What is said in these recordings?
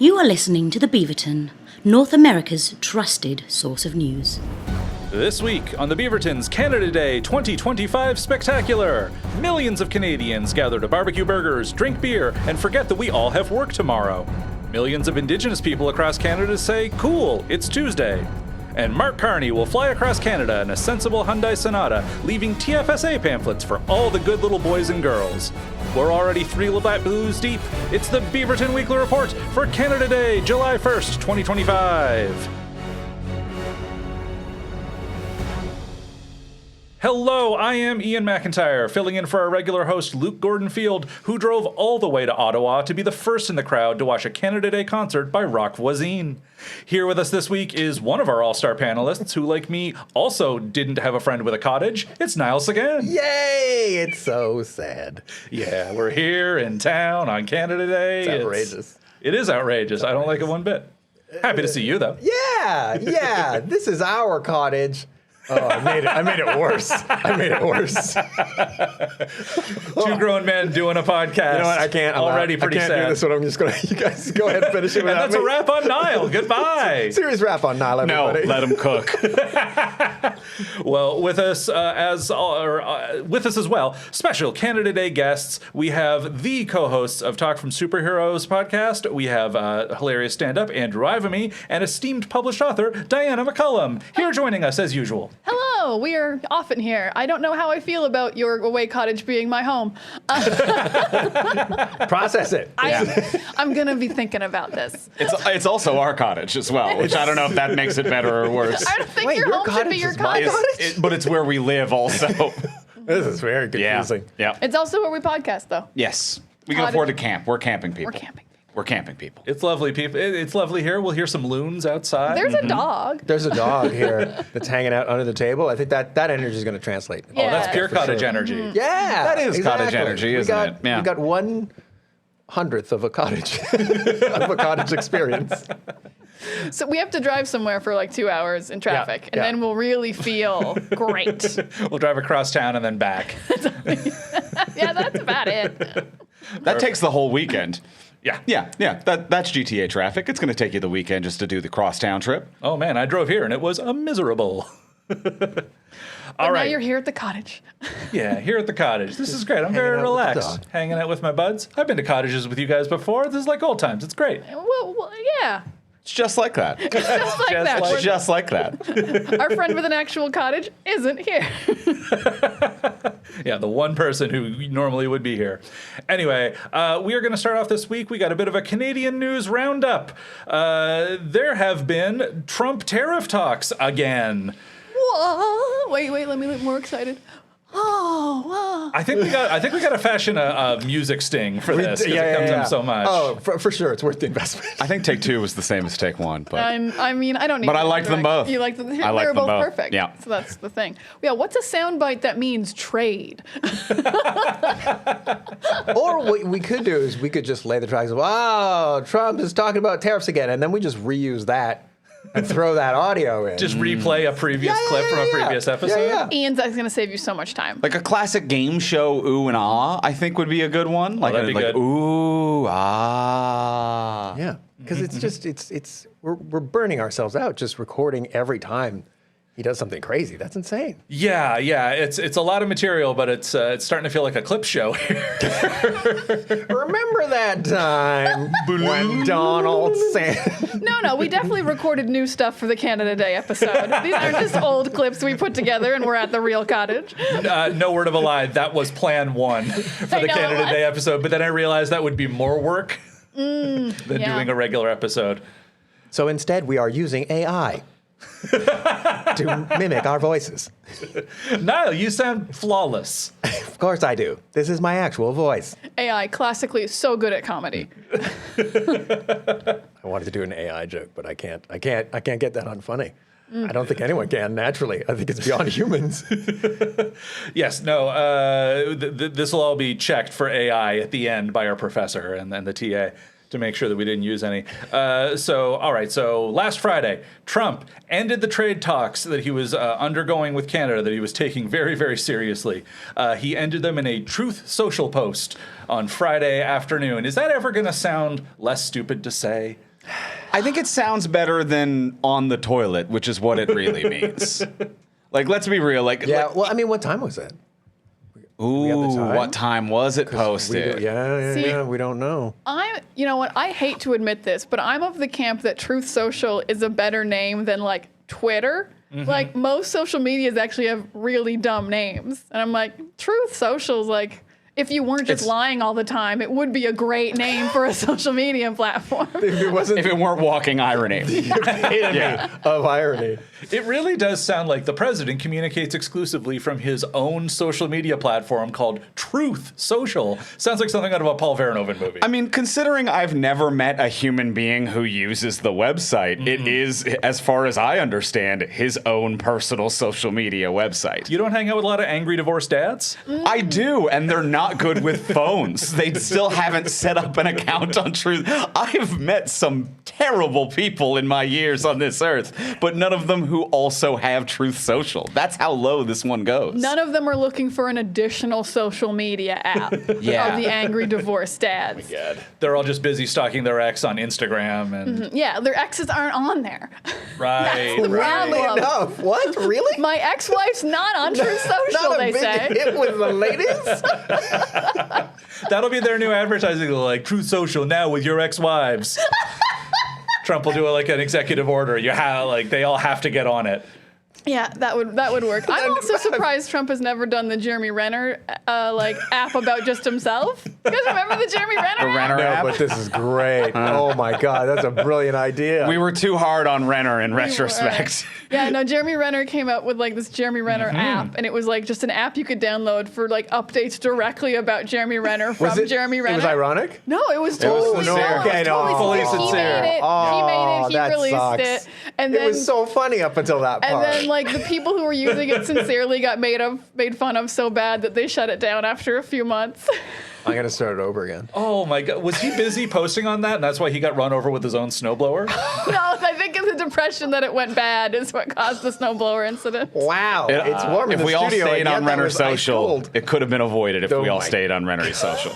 You are listening to the Beaverton, North America's trusted source of news. This week on the Beaverton's Canada Day 2025 Spectacular, millions of Canadians gather to barbecue burgers, drink beer, and forget that we all have work tomorrow. Millions of Indigenous people across Canada say, cool, it's Tuesday. And Mark Carney will fly across Canada in a sensible Hyundai Sonata, leaving TFSA pamphlets for all the good little boys and girls. We're already 3 Labatt Blues deep. It's the Beaverton Weekly Report for Canada Day, July 1st, 2025. Hello, I am Ian McIntyre, filling in for our regular host Luke Gordon-Field, who drove all the way to Ottawa to be the first in the crowd to watch a Canada Day concert by Rock Voisine. Here with us this week is one of our all-star panelists who, like me, also didn't have a friend with a cottage. It's Nile Séguin. Yay! It's so sad. Yeah, we're here in town on Canada Day. It's outrageous. It is outrageous. I don't like it one bit. Happy to see you, though. Yeah. This is our cottage. Oh, I made it worse. Two grown men doing a podcast. You know what? I can't. Already pretty sad. I can't do this one. I'm just going to, you guys go ahead and finish it without And that's me. a wrap on Nile. Goodbye. Serious wrap on Nile, everybody. No, let him cook. Well, with us as well, special Canada Day guests. We have the co-hosts of Talk from Superheroes podcast. We have hilarious stand-up Andrew Ivimey and esteemed published author Diana McCallum here joining us as usual. Hello, we are often here. I don't know how I feel about your away cottage being my home. Process it. I'm going to be thinking about this. It's also our cottage as well, which I don't know if that makes it better or worse. I don't think Wait, your your home should cottage be your is my cottage. cottage? But it's where we live also. This is very confusing. Yeah. It's also where we podcast, though. Yes. We can Cottage. afford to camp. We're camping people. We're camping. We're camping people. It's lovely, people. It's lovely here. We'll hear some loons outside. There's a dog. There's a dog here that's hanging out under the table. I think that energy is going to translate. Oh, that's Yeah. pure For cottage sure. energy. Yeah. That is cottage energy, isn't it? Yeah. We got 1/100th of a cottage, of a cottage experience. So we have to drive somewhere for like 2 hours in traffic, and then we'll really feel great. We'll drive across town and then back. Yeah, that's about it. That takes the whole weekend. Yeah. Yeah. That's GTA traffic. It's going to take you the weekend just to do the crosstown trip. Oh, man, I drove here and it was miserable. All Now right. you're here at the cottage. Yeah, here at the cottage. This is great. I'm very out with the relaxed. dog. Hanging out with my buds. I've been to cottages with you guys before. This is like old times. It's great. Well, yeah. It's just like that. Just like that. like- We're- Just like that. Our friend with an actual cottage isn't here. Yeah, the one person who normally would be here. Anyway, we are going to start off this week. We got a bit of a Canadian news roundup. There have been Trump tariff talks again. Whoa. Wait, let me look more excited. Oh, wow. I think we got to fashion a music sting for this because it comes up so much. Oh, for sure, it's worth the investment. I think take 2 was the same as take 1. But I mean, I don't need But to I liked them direct. both. You liked them? I liked They're them both both. perfect. Yeah. So that's the thing. Yeah, what's a soundbite that means trade? Or what we could do is we could just lay the tracks. Wow, Trump is talking about tariffs again, and then we just reuse that and throw that audio in. Just replay a previous clip from a previous episode. Yeah. Ian's going to save you so much time. like a classic game show, ooh and ah, I think would be a good one. Like, that'd be good. Ooh, ah. Yeah, because it's just we're burning ourselves out just recording every time he does something crazy. That's insane. Yeah. It's a lot of material, but it's starting to feel like a clip show here. Remember that time when Donald said, No, we definitely recorded new stuff for the Canada Day episode. These aren't just old clips we put together and we're at the real cottage. No word of a lie. That was plan 1 for I the know it Canada was. Day episode, but then I realized that would be more work than yeah. doing a regular episode. So instead, we are using AI to mimic our voices. Niall, you sound flawless. Of course I do. This is my actual voice. AI classically is so good at comedy. I wanted to do an AI joke, but I can't get that unfunny. I don't think anyone can naturally. I think it's beyond humans. Yes, no, this will all be checked for AI at the end by our professor and then the TA to make sure that we didn't use any. All right, so last Friday, Trump ended the trade talks that he was undergoing with Canada that he was taking very, very seriously. He ended them in a Truth Social post on Friday afternoon. Is that ever going to sound less stupid to say? I think it sounds better than on the toilet, which is what it really means. Like, let's be real. Yeah. Well, I mean, what time was that? We have the time? What time was it posted? Yeah, we don't know. You know what? I hate to admit this, but I'm of the camp that Truth Social is a better name than like Twitter. Like most social medias actually have really dumb names, and I'm like, Truth Social's like. If you weren't just lying all the time, it would be a great name for a social media platform. If it weren't walking irony. Of irony. It really does sound like the president communicates exclusively from his own social media platform called Truth Social. Sounds like something out of a Paul Verhoeven movie. I mean, considering I've never met a human being who uses the website, it is, as far as I understand, his own personal social media website. You don't hang out with a lot of angry divorced dads? I do, and they're not good with phones. They still haven't set up an account on Truth. I've met some terrible people in my years on this earth, but none of them who also have Truth Social. That's how low this one goes. None of them are looking for an additional social media app of the angry divorced dads. God. They're all just busy stalking their ex on Instagram. And Yeah, their exes aren't on there. Right. That's the Weirdly problem. enough. What? Really? My ex-wife's not on Truth Social, Not a they big say. hit with the ladies? That'll be their new advertising, like Truth Social now with your ex-wives. Trump will do like an executive order. They all have to get on it. Yeah, that would work. I'm also surprised Trump has never done the Jeremy Renner app about just himself. You guys remember the Jeremy Renner? Renner No, app? but this is great. Oh my God, that's a brilliant idea. We were too hard on Renner in retrospect. Yeah, no, Jeremy Renner came out with like this Jeremy Renner app, and it was like just an app you could download for like updates directly about Jeremy Renner from Jeremy Renner. It was ironic? No, it was totally sincere. Okay, no. totally Fully sincere. sincere. He made it. He that released sucks. it, and then It was so funny up until that part. and then like the people who were using it sincerely got made fun of so bad that they shut it down after a few months. I'm gonna start it over again. Oh my God. Was he busy posting on that? And that's why he got run over with his own snowblower? No, I think it's the depression that it went bad is what caused the snowblower incident. Wow, it's warm in If the we all studio, stayed and yet on that Renner was ice Social, cold. it could have been avoided if Oh we all my- stayed on Renner Social.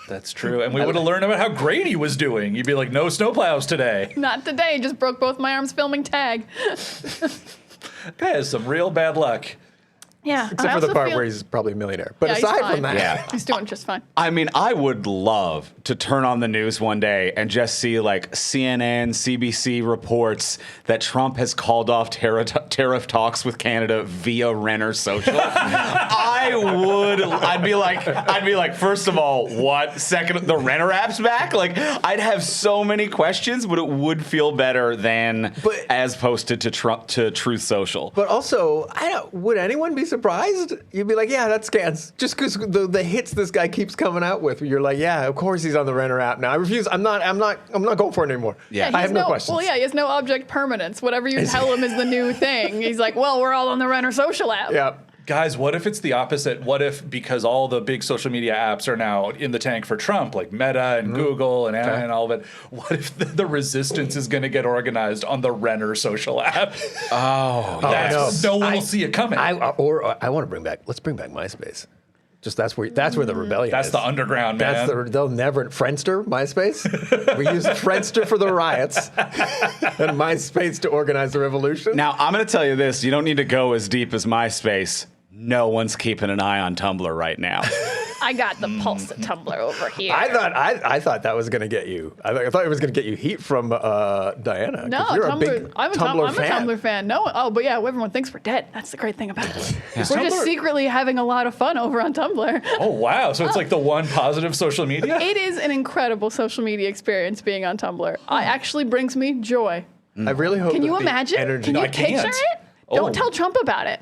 That's true. And we would have learned about how great he was doing. You'd be like, no snowplows today. Not today, just broke both my arms filming tag. Guy has some real bad luck. Yeah. Except for the part where he's probably a millionaire. But Yeah, he's aside fine. from that, Yeah. He's doing just fine. I mean, I would love to turn on the news one day and just see like CNN, CBC reports that Trump has called off tariff talks with Canada via Renner Social. I'd be like, first of all, what? Second, the Renner app's back? Like, I'd have so many questions, but it would feel better than as posted to Truth Social. But also, would anyone be surprised? You'd be like, yeah, that's scans. Just because the hits this guy keeps coming out with, you're like, yeah, of course he's on the Renner app now. I refuse. I'm not going for it anymore. Yeah. I have no questions. Well, yeah, he has no object permanence. Whatever you tell him is the new thing. He's like, well, we're all on the Renner Social app. Yeah. Guys, what if it's the opposite? What if, because all the big social media apps are now in the tank for Trump, like Meta and Google and all of it, what if the resistance is going to get organized on the Renner Social app? Oh, No one will see it coming. I want to let's bring back MySpace. Just that's where the rebellion That's is. the underground, man. They'll never, Friendster, MySpace. We used Friendster for the riots and MySpace to organize the revolution. Now, I'm going to tell you this. You don't need to go as deep as MySpace. No one's keeping an eye on Tumblr right now. I got the pulse of Tumblr over here. I thought that was going to get you. I thought it was going to get you heat from Diana. No, 'cause you're Tumblr. a big I'm a Tumblr fan. No, but yeah, everyone thinks we're dead. That's the great thing about it. We're just secretly having a lot of fun over on Tumblr. Oh, wow. So it's like the one positive social media? It is an incredible social media experience being on Tumblr. It actually brings me joy. I really hope. Can you that the imagine? energy- Can you I can't. picture it? Don't tell Trump about it.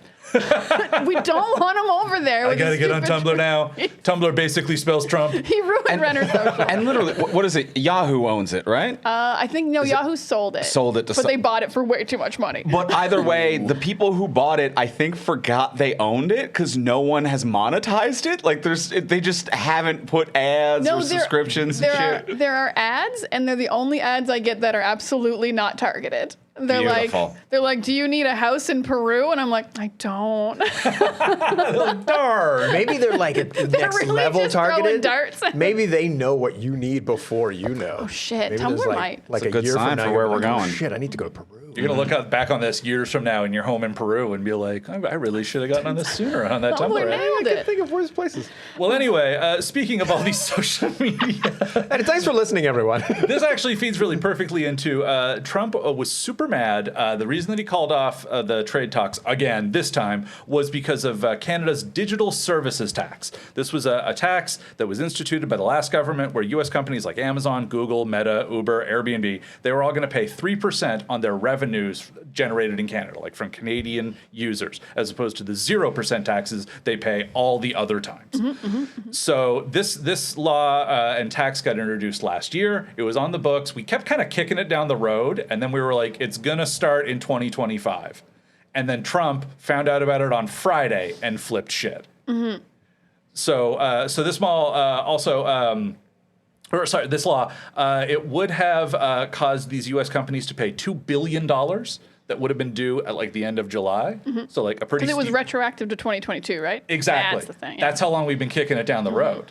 We don't want him over there. I got to get on Tumblr now. Tumblr basically spells Trump. He ruined Renner Social. And literally, what is it? Yahoo owns it, right? I think Yahoo sold it. Sold it to but they bought it for way too much money. But either way, the people who bought it, I think, forgot they owned it because no one has monetized it. Like, they just haven't put ads or subscriptions and shit. There are ads, and they're the only ads I get that are absolutely not targeted. Beautiful. they're like, do you need a house in Peru? And I'm like, I don't. Darn. Maybe they're like at the next really level just throwing targeted. darts. Maybe they know what you need before you know. Oh, shit. Maybe Tumblr there's might. Like It's a good year sign from now, for you're where we're like, oh, going. shit, I need to go to Peru. You're going to look back on this years from now in your home in Peru and be like, I really should have gotten on this sooner on that Tumblr Tumblr. nailed I it. can think of worse places. Well, anyway, speaking of all these social media, And thanks for listening, everyone. this actually feeds really perfectly into Trump was super mad. The reason that he called off the trade talks again this time was because of Canada's digital services tax. This was a tax that was instituted by the last government where U.S. companies like Amazon, Google, Meta, Uber, Airbnb, they were all going to pay 3% on their revenues generated in Canada, like from Canadian users, as opposed to the 0% taxes they pay all the other times. So this law and tax got introduced last year. It was on the books. We kept kind of kicking it down the road, and then we were like, it's going to start in 2025. And then Trump found out about it on Friday and flipped shit. So this law this law, it would have caused these U.S. companies to pay $2 billion that would have been due at like the end of July. So like a pretty Because it was steep- retroactive to 2022, right? Exactly. That's the thing. That's how long we've been kicking it down the road.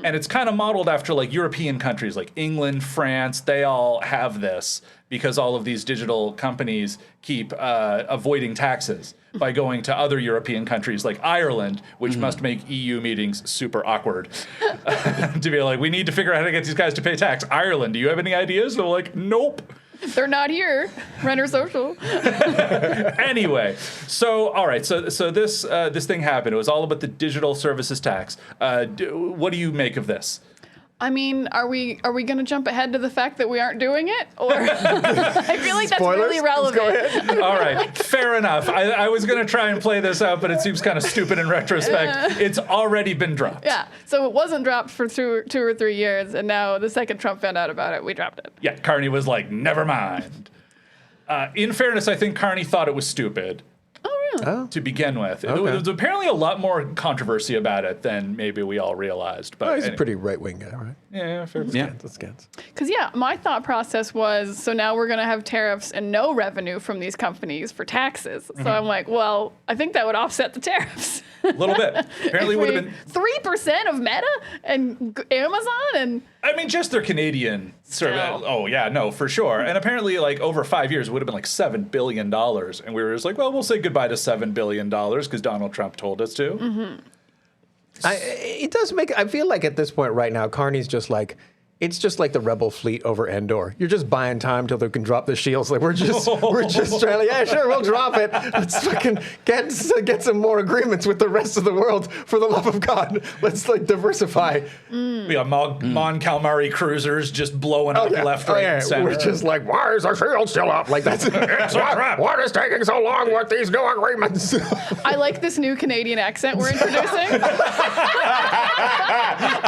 And it's kind of modeled after like European countries like England, France, they all have this because all of these digital companies keep avoiding taxes by going to other European countries like Ireland, which must make EU meetings super awkward. To be like, we need to figure out how to get these guys to pay tax. Ireland, do you have any ideas? They're like, nope. They're not here. Renter social. Anyway, so all right, so this thing happened. It was all about the digital services tax. What do you make of this? I mean, are we going to jump ahead to the fact that we aren't doing it? Or I feel like that's Spoilers? really Let's go relevant. ahead. All right, fair enough. I was going to try and play this out, but it seems kind of stupid in retrospect. It's already been dropped. Yeah. So it wasn't dropped for two or 3 years, and now the second Trump found out about it, we dropped it. Yeah, Carney was like, never mind. In fairness, I think Carney thought it was stupid. To begin with. Okay. There was apparently a lot more controversy about it than maybe we all realized. But Oh, he's a anyway. pretty right-wing guy, right? Yeah, fair. That's scans. Because, yeah, my thought process was, so now we're going to have tariffs and no revenue from these companies for taxes. So I'm like, well, I think that would offset the tariffs. A little bit. Apparently, it would have been. 3% of Meta and Amazon and... I mean, just their Canadian sort of. Still. Oh yeah, no, for sure. And apparently, like over 5 years, it would have been like $7 billion. And we were just like, well, we'll say goodbye to $7 billion because Donald Trump told us to. It does make. I feel like at this point right now, Carney's just like. It's just like the rebel fleet over Endor. You're just buying time till they can drop the shields. Like we're just trying to, yeah, sure, we'll drop it. Let's fucking get some more agreements with the rest of the world for the love of God. Let's like diversify. We got Mon Calamari cruisers just blowing up left, right, and center. We're just like, why is our shield still up? Like that's what is taking so long with these new agreements? I like this new Canadian accent we're introducing.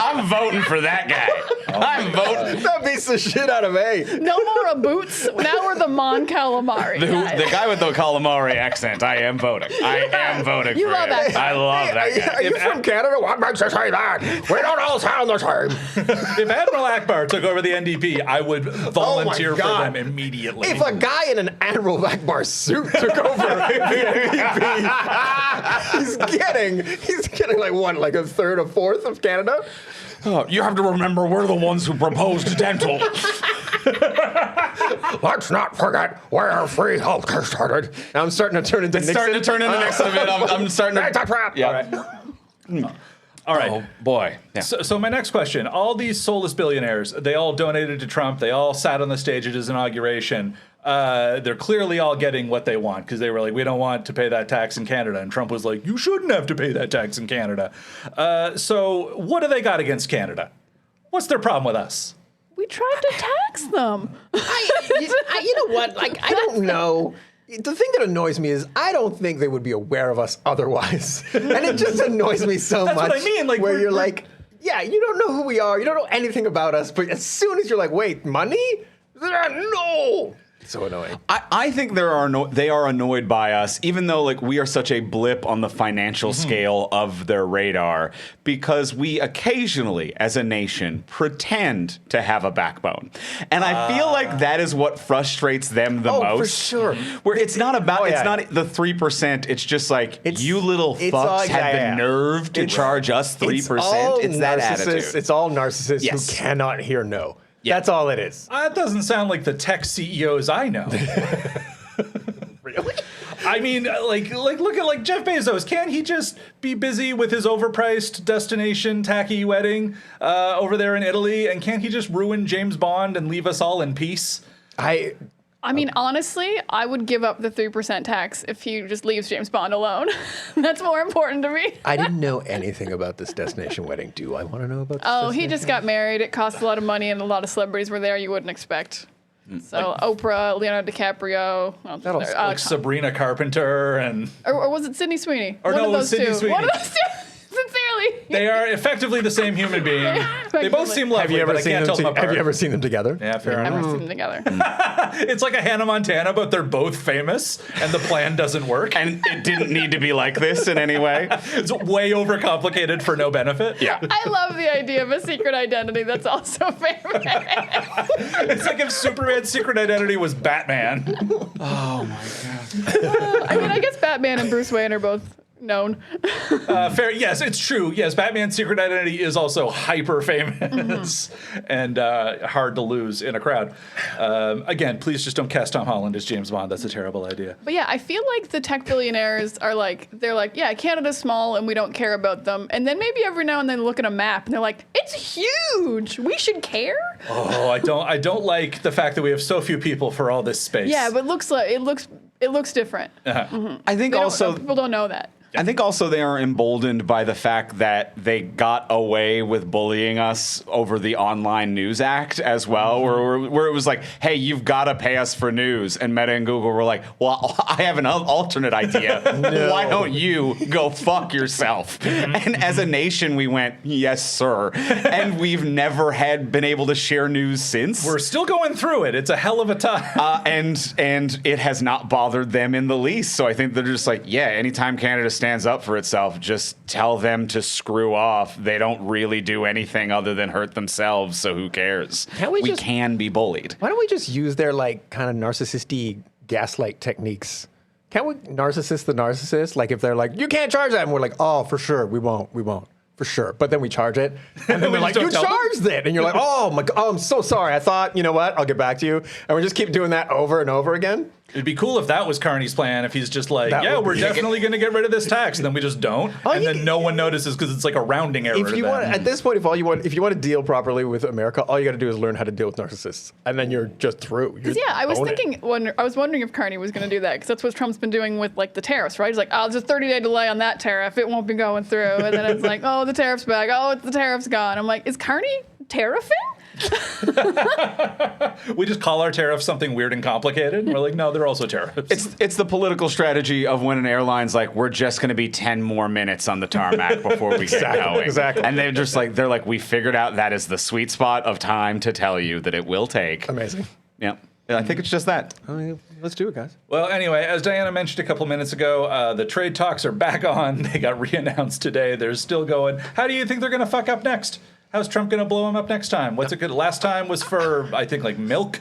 I'm voting for that guy. I'm voting. That beats the shit out of A. No more a boots. Now we're the Mon Calamari. The guy with the calamari accent. I am voting. I am voting You for love him. that guy. I love that guy. Are you from Canada? What makes you say that? We don't all sound the same. If Admiral Akbar took over the NDP, I would volunteer for God. them immediately. If a guy in an Admiral Akbar suit took over the NDP, he's getting like what, like a third, a fourth of Canada? Oh, you have to remember, we're the ones who proposed dental. Let's not forget where free healthcare started. Now I'm starting to turn into It's Nixon. starting to turn into Nixon a bit. I'm starting to. It's a trap. Yeah. All right. Oh boy. Yeah. So my next question, all these soulless billionaires, they all donated to Trump. They all sat on the stage at his inauguration. They're clearly all getting what they want because they were like, we don't want to pay that tax in Canada. And Trump was like, you shouldn't have to pay that tax in Canada. So what do they got against Canada? What's their problem with us? We tried to tax them. You know what? Like, I don't know. The thing that annoys me is I don't think they would be aware of us otherwise. And it just annoys me so That's much. what I mean, like, where we're- you're like, yeah, you don't know who we are. You don't know anything about us. But as soon as you're like, wait, money? No. so annoying. I think they are annoyed by us, even though like we are such a blip on the financial scale of their radar, because we occasionally, as a nation, pretend to have a backbone, and I feel like that is what frustrates them the most. For sure. Where it's not about it's not the 3%. It's just like you little fucks had the nerve to charge us 3%. It's that attitude. It's all narcissists Yes. who cannot hear no. Yeah. That's all it is. That doesn't sound like the tech CEOs I know. Really? I mean, like look at like Jeff Bezos. Can't he just be busy with his overpriced destination tacky wedding over there in Italy? And can't he just ruin James Bond and leave us all in peace? I mean, honestly, I would give up the 3% tax if he just leaves James Bond alone. That's more important to me. I didn't know anything about this destination wedding. Do I want to know about this? Oh, he just got married. It cost a lot of money, and a lot of celebrities were there you wouldn't expect. So Oprah, Leonardo DiCaprio, Like Sabrina Carpenter and... or was it Sydney Sweeney? Or One no, of it was those Sydney two. Sweeney. One of those two. Sincerely. They are effectively the same human being. They both seem lovely, but I can't tell them apart. Have you ever seen them together? Yeah, fair I've enough. never seen them together. It's like a Hannah Montana, but they're both famous, and the plan doesn't work. And it didn't need to be like this in any way. It's way overcomplicated for no benefit. Yeah. I love the idea of a secret identity that's also famous. It's like if Superman's secret identity was Batman. Oh my God. I mean, I guess Batman and Bruce Wayne are both known. Fair. Yes, it's true. Yes, Batman's secret identity is also hyper famous and hard to lose in a crowd. Again, please just don't cast Tom Holland as James Bond. That's a terrible idea. But yeah, I feel like the tech billionaires are like, they're like, yeah, Canada's small and we don't care about them. And then maybe every now and then look at a map and they're like, it's huge. We should care. Oh, I don't like the fact that we have so few people for all this space. Yeah, but it looks different. I think People don't know that. I think also they are emboldened by the fact that they got away with bullying us over the Online News Act as well, where it was like, hey, you've got to pay us for news. And Meta and Google were like, well, I have an alternate idea. Why don't you go fuck yourself? And as a nation, we went, yes, sir. And we've never been able to share news since. We're still going through it. It's a hell of a time. And it has not bothered them in the least. So I think they're just like, yeah, anytime Canada stands up for itself, just tell them to screw off. They don't really do anything other than hurt themselves, so who cares? We can be bullied. Why don't we just use their like kind of narcissistic gaslight techniques? Can't we narcissist the narcissist? Like if they're like, you can't charge that, and we're like, oh, for sure, we won't. For sure. But then we charge it. And then they're like, you charged it. And you're like, oh my God, I'm so sorry. I thought, you know what? I'll get back to you. And we just keep doing that over and over again. It'd be cool if that was Carney's plan, if he's just like, we're definitely going to get rid of this tax, and then we just don't, and then no one notices because it's like a rounding error. If you want, at this point, if you want to deal properly with America, all you got to do is learn how to deal with narcissists, and then you're just through. I was wondering if Carney was going to do that, because that's what Trump's been doing with like the tariffs, right? He's like, oh, there's a 30-day delay on that tariff, it won't be going through, and then it's like, oh, the tariff's back, oh, the tariff's gone. I'm like, is Carney tariffing? We just call our tariffs something weird and complicated. We're like, no, they're also tariffs. It's the political strategy of when an airline's like, we're just going to be 10 more minutes on the tarmac before we get going. Exactly. And they're like, we figured out that is the sweet spot of time to tell you that it will take. Amazing. Yeah. I think it's just that. Let's do it, guys. Well, anyway, as Diana mentioned a couple minutes ago, the trade talks are back on. They got re-announced today. They're still going. How do you think they're going to fuck up next? How's Trump going to blow him up next time? What's it good? Last time was for, I think, like milk.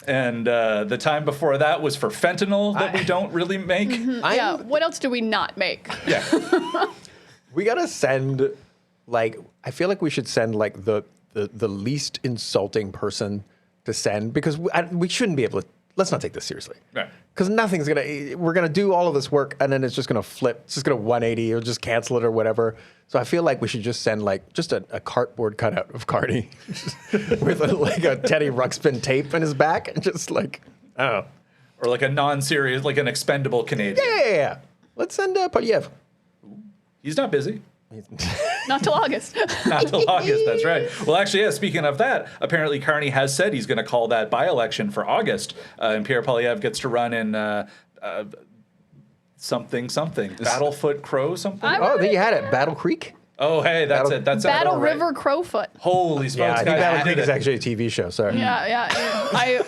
And the time before that was for fentanyl that we don't really make. Yeah, what else do we not make? Yeah. We got to send, like, I feel like we should send, like, the least insulting person to send. Because we shouldn't be able to, let's not take this seriously. Right. Because we're going to do all of this work and then it's just going to flip. It's just going to 180 or just cancel it or whatever. So I feel like we should just send like just a cardboard cutout of Carney with like a Teddy Ruxpin tape in his back and just like, I don't know. Or like a non-serious, like an expendable Canadian. Yeah. Let's send Podiev. He's not busy. Not till August. Not till August, that's right. Well, actually, yeah, speaking of that, apparently Carney has said he's going to call that by-election for August, and Pierre Poilievre gets to run in something. Battlefoot Crow something? Oh, there you had it. Battle Creek? Oh, hey, that's it. That's Battle all right. River Crowfoot. Holy smokes, Yeah, I think guys! Battle I Creek did is it. actually a TV show. Sorry. Yeah.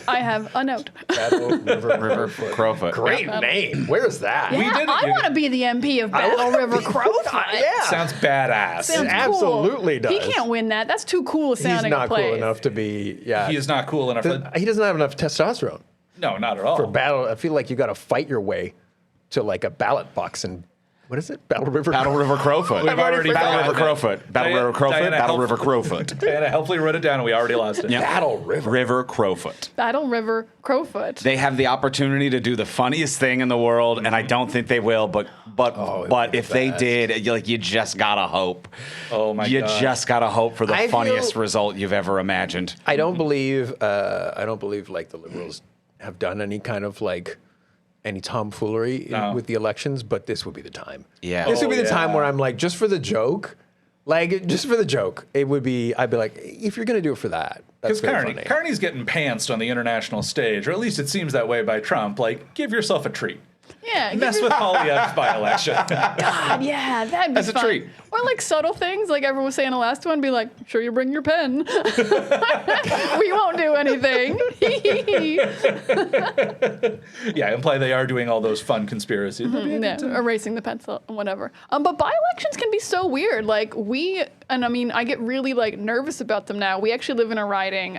I have a note. Battle River Crowfoot. Great name. Where's that? Yeah, did it. I want to be the MP of Battle River Crowfoot. Yeah. Sounds badass. Sounds It absolutely cool. does. He can't win that. That's too cool a He's sounding not a place. cool enough to be. Yeah. He is not cool enough. He doesn't have enough testosterone No, not at all. for battle. I feel like you got to fight your way to like a ballot box and what is it? Battle River. Battle River Crowfoot. We've already Battle forgotten River it. Crowfoot. Battle Diana- River Crowfoot. Diana Battle helped- River Crowfoot. Diana helpfully wrote it down, and we already lost it. Yeah. Battle River. River Crowfoot. Battle River Crowfoot. They have the opportunity to do the funniest thing in the world, and I don't think they will. But if they did, you just gotta hope. Oh my You God. just gotta hope for the I funniest feel- result you've ever imagined. I don't believe. I don't believe like the Liberals have done any kind of like any tomfoolery No. with the elections, but this would be the time. Yeah. This would be Oh, the time yeah. where I'm like, just for the joke, it would be. I'd be like, if you're gonna do it for that, that's Because very funny. Carney's getting pantsed on the international stage, or at least it seems that way by Trump. Like, give yourself a treat. Yeah. Mess with Poilievre's by-election. God, yeah, that'd be As a fun. treat. Or like subtle things, like everyone was saying in the last one, be like, sure you bring your pen. We won't do anything. Yeah, imply they are doing all those fun conspiracies. Yeah, erasing the pencil, whatever. But by-elections can be so weird. Like I get really like nervous about them now. We actually live in a riding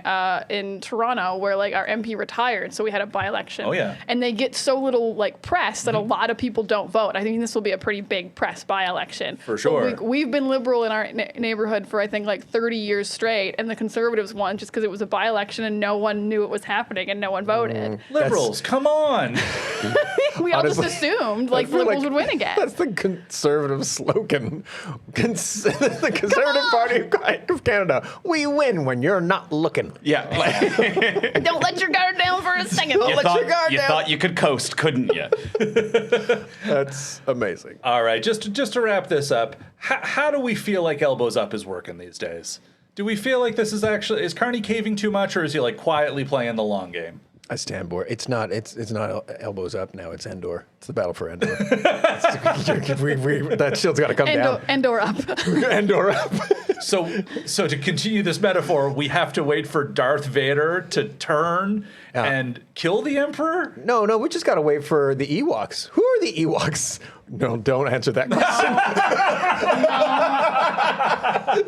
in Toronto where like our MP retired, so we had a by-election. Oh, yeah. And they get so little like press that a lot of people don't vote. I think this will be a pretty big press by-election. For sure. But we've been liberal in our neighborhood for I think like 30 years straight, and the Conservatives won just because it was a by-election and no one knew it was happening and no one voted. Liberals, come on. We all just Honestly, assumed like I feel liberals would win again. That's the conservative slogan. The Conservative Party of Canada. We win when you're not looking. Yeah. Don't let your guard down for a second. Don't let your guard you down. thought you could coast, couldn't you? That's amazing. All right, just to wrap this up, how do we feel like Elbows Up is working these days? Do we feel like this is Carney caving too much, or is he like quietly playing the long game? I stand for it. It's not elbows up now. It's Endor. It's the battle for Endor. That shield's got to come down. Endor up. Endor up. So to continue this metaphor, we have to wait for Darth Vader to turn and kill the Emperor? No, we just got to wait for the Ewoks. Who are the Ewoks? No, don't answer that question.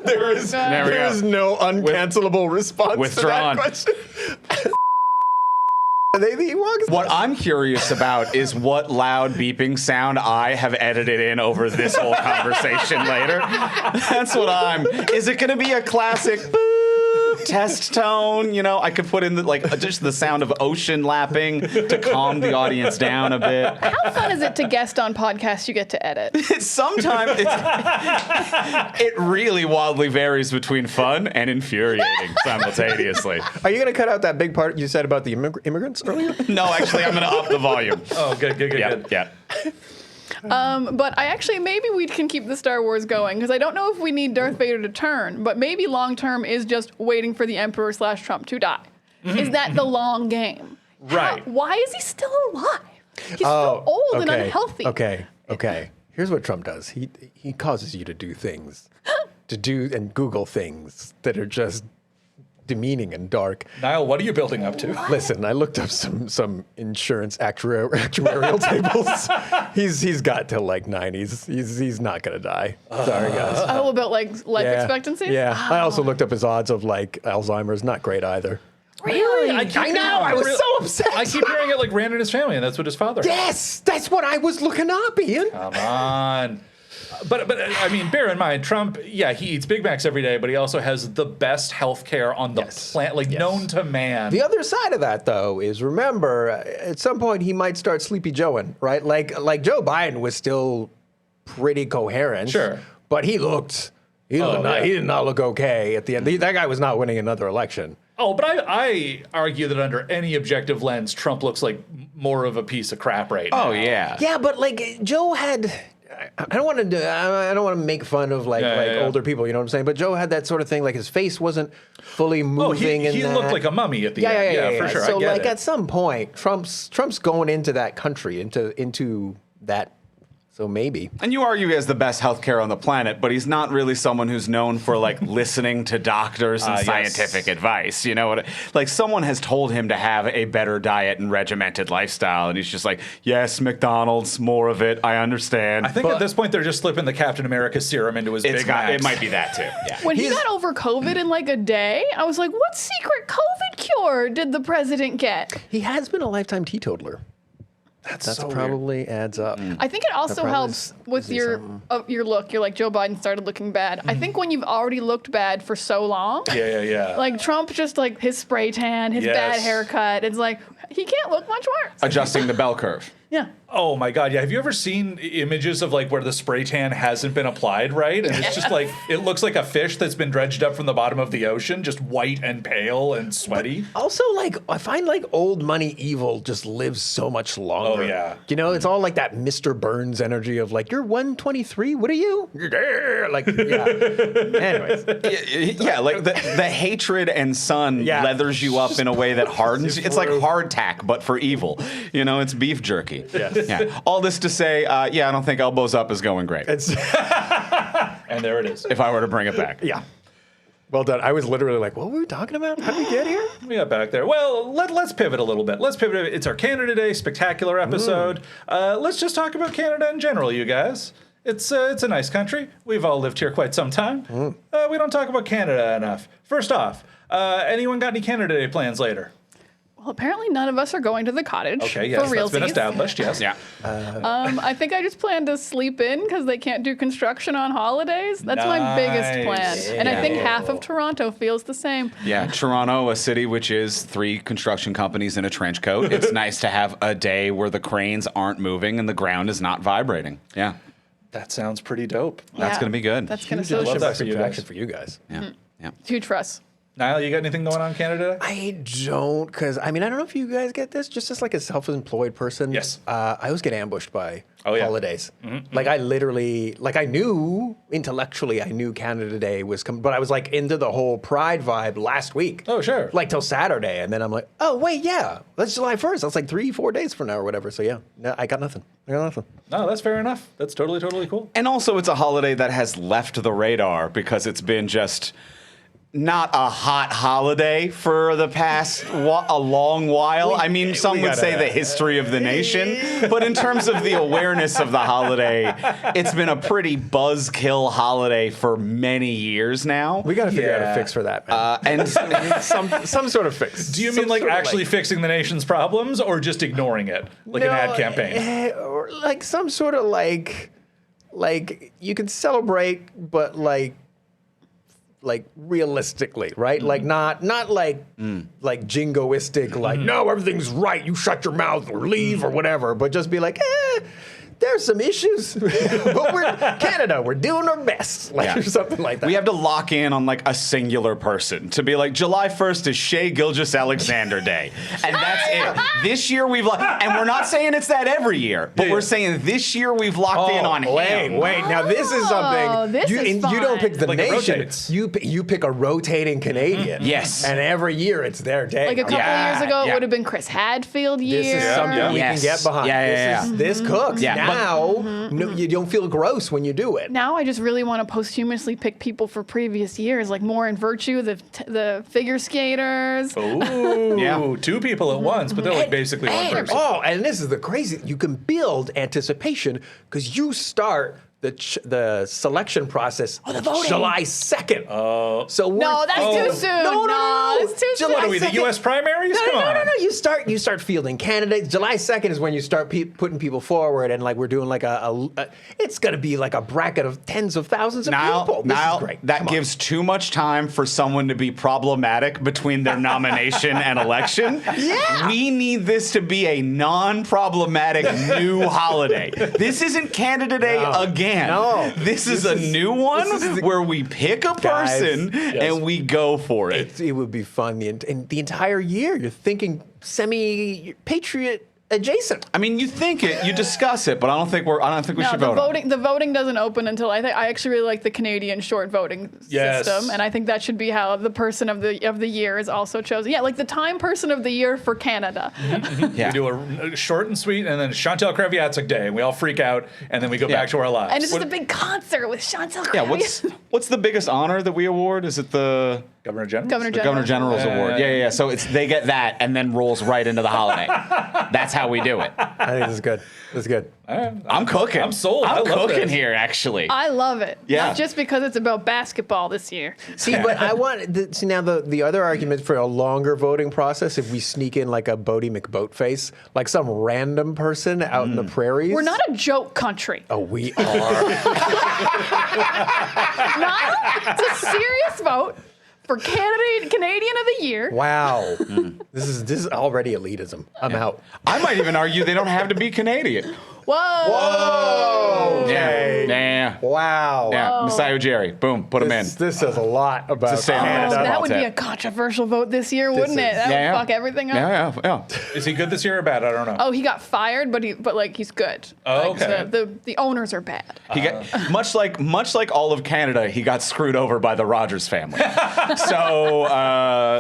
There is no uncancelable response Withdrawn. to that question. Are they the Ewoks? What I'm curious about is what loud beeping sound I have edited in over this whole conversation later. That's what Is it going to be a classic boop test tone? I could put in just the sound of ocean lapping to calm the audience down a bit. How fun is it to guest on podcasts you get to edit? It really wildly varies between fun and infuriating simultaneously. Are you going to cut out that big part you said about the immigrants earlier? No, actually, I'm going to up the volume. Oh, good. Yeah. But maybe we can keep the Star Wars going, because I don't know if we need Darth Vader to turn, but maybe long term is just waiting for the Emperor / Trump to die. Is that the long game? Right. Why is he still alive? He's so old and unhealthy. Okay. Here's what Trump does. He causes you to do things, and Google things that are just demeaning and dark. Niall, what are you building up to? Listen, I looked up some insurance actuarial tables. He's got till like 90s. He's not gonna die. Sorry, guys. Oh, about like life expectancy? Yeah. I also looked up his odds of like Alzheimer's. Not great either. Really? I know. I was so upset. I keep hearing it like ran in his family, and that's what his father. Yes, that's what I was looking up, Ian. Come on. But I mean, bear in mind, Trump, he eats Big Macs every day, but he also has the best health care on the planet, known to man. The other side of that, though, is remember, at some point he might start Sleepy Joeing, right? Like Joe Biden was still pretty coherent. Sure. But he did not look okay at the end. That guy was not winning another election. Oh, but I argue that under any objective lens, Trump looks like more of a piece of crap right now. Oh, yeah. Yeah, but like Joe had... I don't want to make fun of older people, you know what I'm saying? But Joe had that sort of thing, like his face wasn't fully moving. He looked like a mummy at the end. Yeah, for sure. So I get it. at some point, Trump's going into that country, into that So maybe. And you argue he has the best healthcare on the planet, but he's not really someone who's known for like listening to doctors and scientific advice. You know what? Like someone has told him to have a better diet and regimented lifestyle, and he's just like, yes, McDonald's, more of it. I understand. I think at this point they're just slipping the Captain America serum into his Big Macs. It might be that too. Yeah. When he got over COVID in like a day, I was like, what secret COVID cure did the president get? He has been a lifetime teetotaler. That's so probably adds up. I think it also probably helps with your look. You're like, Joe Biden started looking bad. I think when you've already looked bad for so long, Yeah. like Trump, just like his spray tan, his bad haircut, it's like he can't look much worse. Adjusting the bell curve. Yeah. Oh my God, yeah. Have you ever seen images of like where the spray tan hasn't been applied, right? And it's just like, it looks like a fish that's been dredged up from the bottom of the ocean, just white and pale and sweaty. But also, like, I find like old money evil just lives so much longer. Oh, yeah. You know, it's all like that Mr. Burns energy of like, you're 123, what are you? Like, yeah. Anyways. Yeah, like the hatred and sun leathers you up in a way that hardens you. It's like hardtack, but for evil. You know, it's beef jerky. Yes. Yeah. All this to say, I don't think elbows up is going great. It's And there it is. If I were to bring it back. yeah. Well done. I was literally like, what were we talking about? How did we get here? We got back there. Well, let's pivot a little bit. It's our Canada Day spectacular episode. Let's just talk about Canada in general, you guys. It's a nice country. We've all lived here quite some time. We don't talk about Canada enough. First off, anyone got any Canada Day plans later? Well, apparently none of us are going to the cottage. Okay, yes, for that's been realsies. established, yes. Yeah. I think I just plan to sleep in because they can't do construction on holidays. That's my biggest plan. And I think half of Toronto feels the same. Yeah, Toronto, a city which is 3 construction companies in a trench coat. It's nice to have a day where the cranes aren't moving and the ground is not vibrating. Yeah. That sounds pretty dope. That's going to be good. That's going to Huge. I love social. that for you guys. For you guys. Yeah. Yeah. Huge for us. Niall, you got anything going on in Canada? I don't, because, I mean, I don't know if you guys get this, just as like a self-employed person. Yes. I always get ambushed by holidays. Like, I literally, like, I knew, intellectually, I knew Canada Day was coming, but I was like into the whole Pride vibe last week. Oh, sure. Like, till Saturday, and then I'm like, oh, wait, yeah, that's July 1st. That's like 3-4 days from now or whatever. So, yeah, no, I got nothing. No, that's fair enough. That's totally cool. And also, it's a holiday that has left the radar because it's been just not a hot holiday for the past a long while. I mean, some would say the history of the nation, but in terms of the awareness of the holiday, it's been a pretty buzzkill holiday for many years now. We got to figure out a fix for that, man. And some sort of fix. Do you mean like actually fixing the nation's problems or just ignoring it? Like an ad campaign? Or like some sort of like you can celebrate, but like realistically, right? Like not like jingoistic, like no, everything's right, you shut your mouth or leave or whatever, but just be like, there's some issues, but we're Canada, we're doing our best, like or something like that. We have to lock in on like a singular person to be like, July 1st is Shea Gilgeous-Alexander Day, and that's it. This year we've and we're not saying it's that every year, but we're saying this year we've locked in on him. Wait, now this is something. This is you don't pick the Like it nation. rotates. You pick a rotating Canadian. Yes. and every year it's their day. Like a couple of years ago, it would have been Chris Hadfield year. This is something we can get behind. This cooks. Yeah. Now, no, you don't feel gross when you do it. Now I just really want to posthumously pick people for previous years, like Maureen Virtue, the figure skaters. Ooh, 2 people at once, but they're like basically one person. Oh, and this is the crazy. You can build anticipation because you start the selection process July 2nd. Oh. So No, that's too soon. No. It's too soon. What are we, the U.S. primaries? Come on. No. You start fielding candidates. July 2nd is when you start putting people forward, and like we're doing like it's going to be like a bracket of tens of thousands of people. This is great. That gives too much time for someone to be problematic between their nomination and election. Yeah. We need this to be a non-problematic new holiday. This isn't Canada Day again. No. This is a new one where we pick a person and we go for it. It would be fun the entire year. You're thinking semi-patriot adjacent. I mean, you think it, you discuss it, but I don't think we should vote on it. The voting doesn't open until I actually really like the Canadian short voting system, and I think that should be how the person of the year is also chosen. Yeah, like the Time Person of the Year for Canada. Yeah. We do a short and sweet, and then Chantal Kreviatsik Day, and we all freak out, and then we go back to our lives. And it's just a big concert with Chantal Yeah, Kreviatsik. what's the biggest honor that we award? Is it the Governor General? Governor the Governor General's Award? Yeah. So they get that, and then rolls right into the holiday. That's how we do it. I think this is good. This is good. I'm cooking. I'm sold. I I'm love cooking this. here, actually. I love it. Yeah. Not just because it's about basketball this year. See, but I want see now the other argument for a longer voting process if we sneak in like a Bodie McBoatface, like some random person out in the prairies. We're not a joke country. Oh, we are. It's a serious vote for Canadian of the Year. Wow. This is already elitism. I'm out. I might even argue they don't have to be Canadian. Whoa. Okay. Yeah. Wow. Yeah. Messiah Jerry. Boom. Put him in. This says a lot about It's a Sam Canada. Adams. That would be it. a controversial vote this year, wouldn't it? is- That would fuck everything up. Yeah. Is he good this year or bad? I don't know. Oh, he got fired, but he's good. Oh, Like, okay. The owners are bad. He got much like all of Canada, he got screwed over by the Rogers family.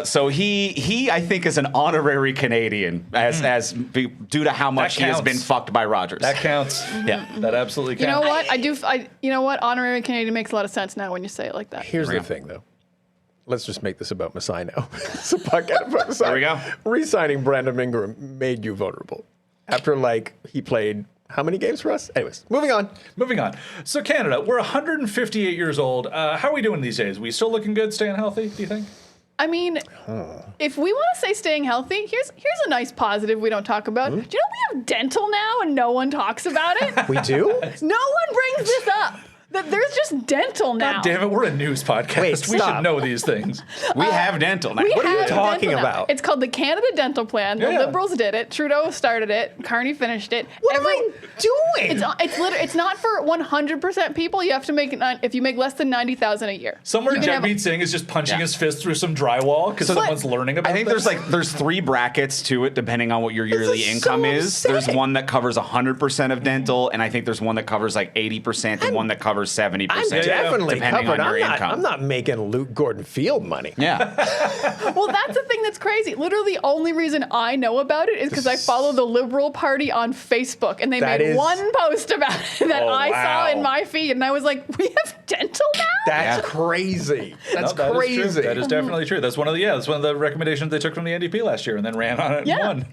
So he I think is an honorary Canadian due to how much he has counts. been fucked by Rogers. That counts. Yeah. That absolutely You know counts. what? You know what? Honorary Canadian makes a lot of sense now when you say it like that. Here's the thing, though. Let's just make this about Masai now. It's a podcast about Masai. There we go. Re-signing Brandon Ingram made you vulnerable. After, he played how many games for us? Anyways, moving on. Moving on. So Canada, we're 158 years old. How are we doing these days? We still looking good, staying healthy, do you think? I mean, if we want to say staying healthy, here's a nice positive we don't talk about. Do you know we have dental now and no one talks about it? We do? No one brings this up. That there's just dental now. God damn it, we're a news podcast. Wait, we stop. should know these things. We have dental now. What are you have talking dental now. about? It's called the Canada Dental Plan. The Yeah. Liberals did it. Trudeau started it. Carney finished it. What am I doing? It's not for 100% people. You have to make it if you make less than 90,000 a year. Somewhere You can have- Jagmeet Singh is just punching his fist through some drywall because someone's learning about I think this. there's 3 brackets to it depending on what your yearly is income so is. There's upsetting. one that covers 100% of dental, and I think there's one that covers 80% and one that covers 70%. I'm definitely depending covered. on your income. I'm not making Luke Gordon Field money. Yeah. Well, that's the thing that's crazy. Literally, the only reason I know about it is because I follow the Liberal Party on Facebook, and they That made is- one post about it that Oh, I saw wow. in my feed, and I was like, "We have dental now." That's Yeah. crazy. That's No, that is crazy. true. That is definitely true. That's one of the recommendations they took from the NDP last year and then ran on it Yeah, and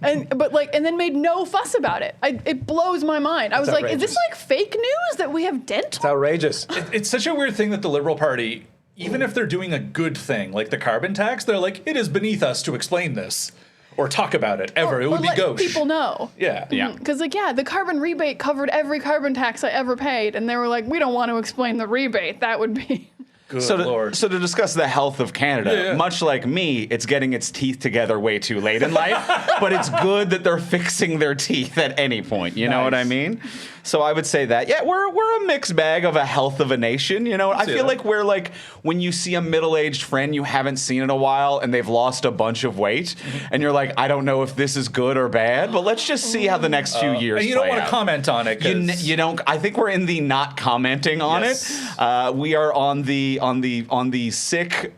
won. and then made no fuss about it. It blows my mind. I was like, "Is this outrageous. like fake news that we have dental?" It's outrageous. It's such a weird thing that the Liberal Party, even if they're doing a good thing, like the carbon tax, they're like, it is beneath us to explain this or talk about it ever. It Or would be let gauche. people know. Yeah. Yeah. Because the carbon rebate covered every carbon tax I ever paid, and they were like, "We don't want to explain the rebate. That would be." Good So Lord. to discuss the health of Canada, Yeah. much like me, it's getting its teeth together way too late in life. But it's good that they're fixing their teeth at any point. You know what I Nice. mean? So I would say that, yeah, we're a mixed bag of a health of a nation. You know, I see feel that. like we're like when you see a middle-aged friend you haven't seen in a while and they've lost a bunch of weight, and you're like, I don't know if this is good or bad, but let's just see how the next few years and you don't play want to out. comment on it. 'Cause You don't. I think we're in the not commenting on Yes. it. We are on the sick.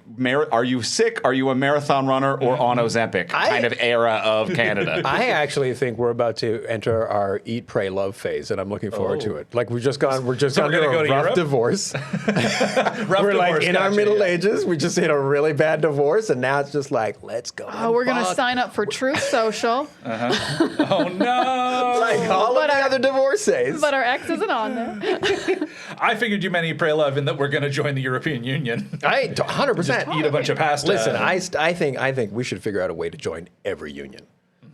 Are you sick? Are you a marathon runner or on Ozempic kind of era of Canada? I actually think we're about to enter our eat, pray, love phase, and I'm looking forward to it. Like we're just So gone we're through gonna go a to rough Europe? divorce. rough We're like divorce, in our gotcha, middle yeah. ages. We just hit a really bad divorce, and now it's just like, let's go. Oh, we're gonna sign up for Truth Social, Oh no! like all of the other divorcees. but our ex isn't on there. I figured you meant eat, pray, love, and that we're going to join the European Union. 100%. Eat a bunch of pasta. Listen, I think we should figure out a way to join every union.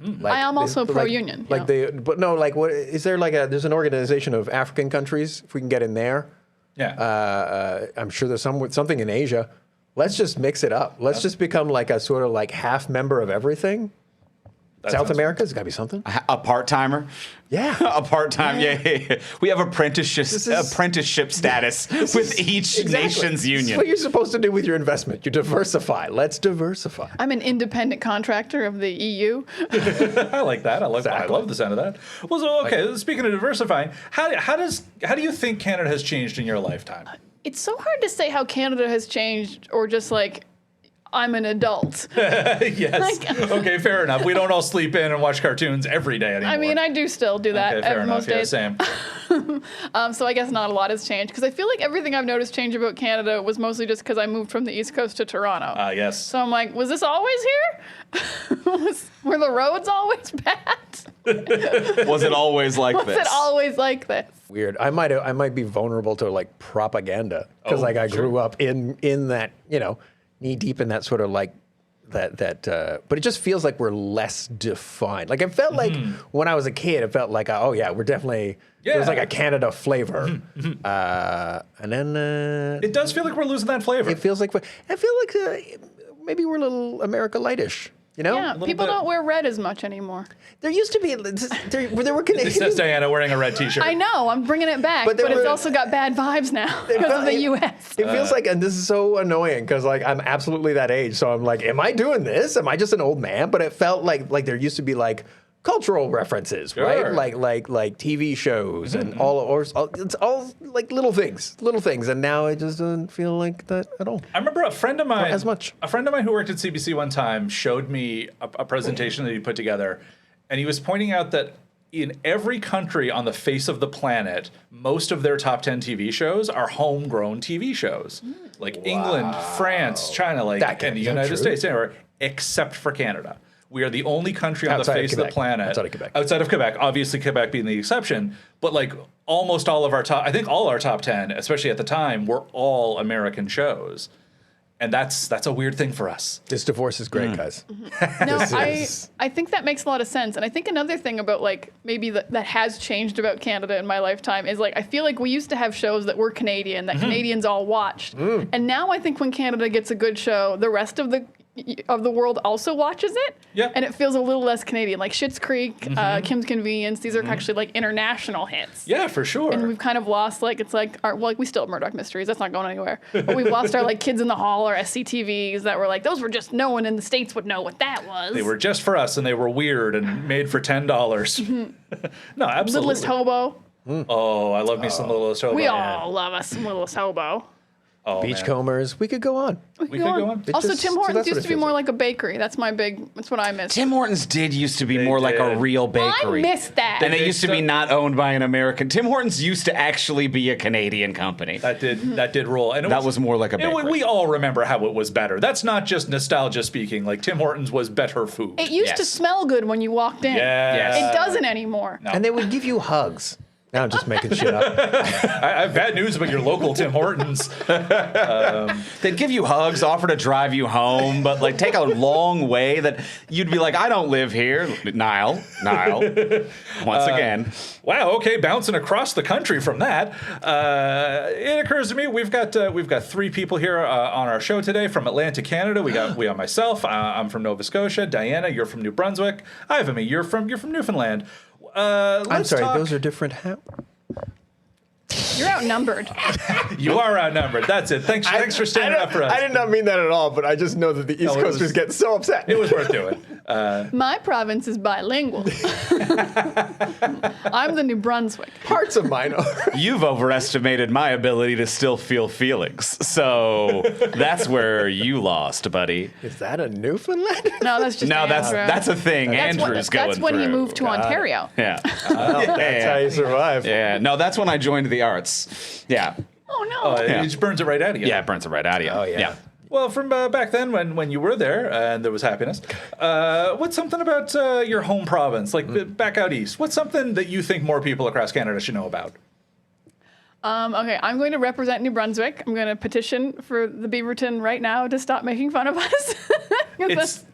Like, I am also like- pro-union, Like yeah. what is there there's an organization of African countries, if we can get in there. Yeah. I'm sure there's something in Asia. Let's just mix it up. Let's just become like a sort of like half member of everything. South America's got to be something. A part-timer? Yeah. A part-time, yeah. We have apprenticeship status with each nation's This is union. what you're supposed to do with your investment. You diversify. Let's diversify. I'm an independent contractor of the EU. I like that. I love the sound of that. Well, so okay. Speaking of diversifying, how do you think Canada has changed in your lifetime? It's so hard to say how Canada has changed, or just like I'm an adult. Yes. Okay, fair enough. We don't all sleep in and watch cartoons every day anymore. I mean, I do still do that Okay, fair enough. most days. Same. So I guess not a lot has changed, because I feel like everything I've noticed change about Canada was mostly just because I moved from the East Coast to Toronto. Yes. So I'm like, was this always here? Were the roads always bad? Was it always like Was this? it always like this? Weird. I might be vulnerable to like propaganda because I grew up in that, knee deep in that sort of like that but it just feels like we're less defined. Like it felt like when I was a kid, it felt like we're definitely there's like a Canada flavor. And then It does feel like we're losing that flavor. it feels like maybe we're a little America lightish. Yeah, people bit. don't wear red as much anymore. There used to be there were It Canadians. says Diana wearing a red T-shirt. I know, I'm bringing it back, But but, there it's were- also got bad vibes now because of the U.S. It feels like, and this is so annoying because like I'm absolutely that age, so I'm like, am I doing this? Am I just an old man? But it felt like there used to be like cultural references, Sure. right? Like TV shows and it's all like little things, and now it just doesn't feel like that at all. I remember a friend of mine, as much. A friend of mine who worked at CBC one time showed me a presentation that he put together, and he was pointing out that in every country on the face of the planet, most of their top 10 TV shows are homegrown TV shows, like England, France, China, That and can't the be that United true. States, anywhere, except for Canada. We are the only country on Outside the of face of the Quebec. planet Outside of Quebec. Obviously, Quebec being the exception, but like almost all of our top, I think all our top 10, especially at the time, were all American shows. And that's a weird thing for us. This divorce is great, guys. No, This I think that makes a lot of sense. And I think another thing about like maybe that has changed about Canada in my lifetime is like I feel like we used to have shows that were Canadian that Canadians all watched. And now I think when Canada gets a good show, the rest of the world also watches it. Yeah. And it feels a little less Canadian. Like Schitt's Creek, Kim's Convenience, these are actually like international hits. Yeah, for sure. And we've kind of lost, like, it's like, we still have Murdoch Mysteries. That's not going anywhere. But we've lost our, like, Kids in the Hall or SCTVs that were like, those were just, no one in the States would know what that was. They were just for us, and they were weird and made for $10. No, absolutely. Littlest Hobo. Oh, I love me some Littlest Hobo. We all love us some Littlest Hobo. Oh, man. Beachcombers. We could go on. We could go on. It Also, just- Tim so Hortons that's what used it to be feels more like. like a bakery. That's what I miss. Tim Hortons did used to be They more like a did. real Well, bakery. I missed that. And it They used to be still- not owned by an American. Tim Hortons used to actually be a Canadian company. That did roll. And That was more like a bakery. We all remember how it was better. That's not just nostalgia speaking. Like Tim Hortons was better food. It used to Yes. smell good when you walked in. Yes. It doesn't anymore. And they would give you hugs. Now I'm just making shit up. I have bad news about your local Tim Hortons. They'd give you hugs, offer to drive you home, but like take a long way that you'd be like, I don't live here. Nile. Once again. Wow. Okay, bouncing across the country from that. It occurs to me we've got 3 people here on our show today from Atlantic, Canada. We got myself. I'm from Nova Scotia. Diana, you're from New Brunswick. Ivimey, you're from Newfoundland. I'm Let's sorry, talk- those are different. You're outnumbered. You are outnumbered. That's it. Thanks for standing up for us. I did not mean that at all, but I just know that the East No, it Coasters was- get so upset. It was worth doing. My province is bilingual. I'm the New Brunswick. Parts of mine are. You've overestimated my ability to still feel feelings. So that's where you lost, buddy. Is that a Newfoundland? No, that's just No, Andrew. that's a thing. Andrew's going That's when he through. moved to Ontario. Yeah. That's how you survive. Yeah. No, that's when I joined the arts. Yeah. Oh no. It just burns it right out of you. Yeah, it burns it right out of you. Oh, yeah. Well, from back then when you were there and there was happiness, what's something about your home province, like back out east? What's something that you think more people across Canada should know about? Okay, I'm going to represent New Brunswick. I'm going to petition for the Beaverton right now to stop making fun of us.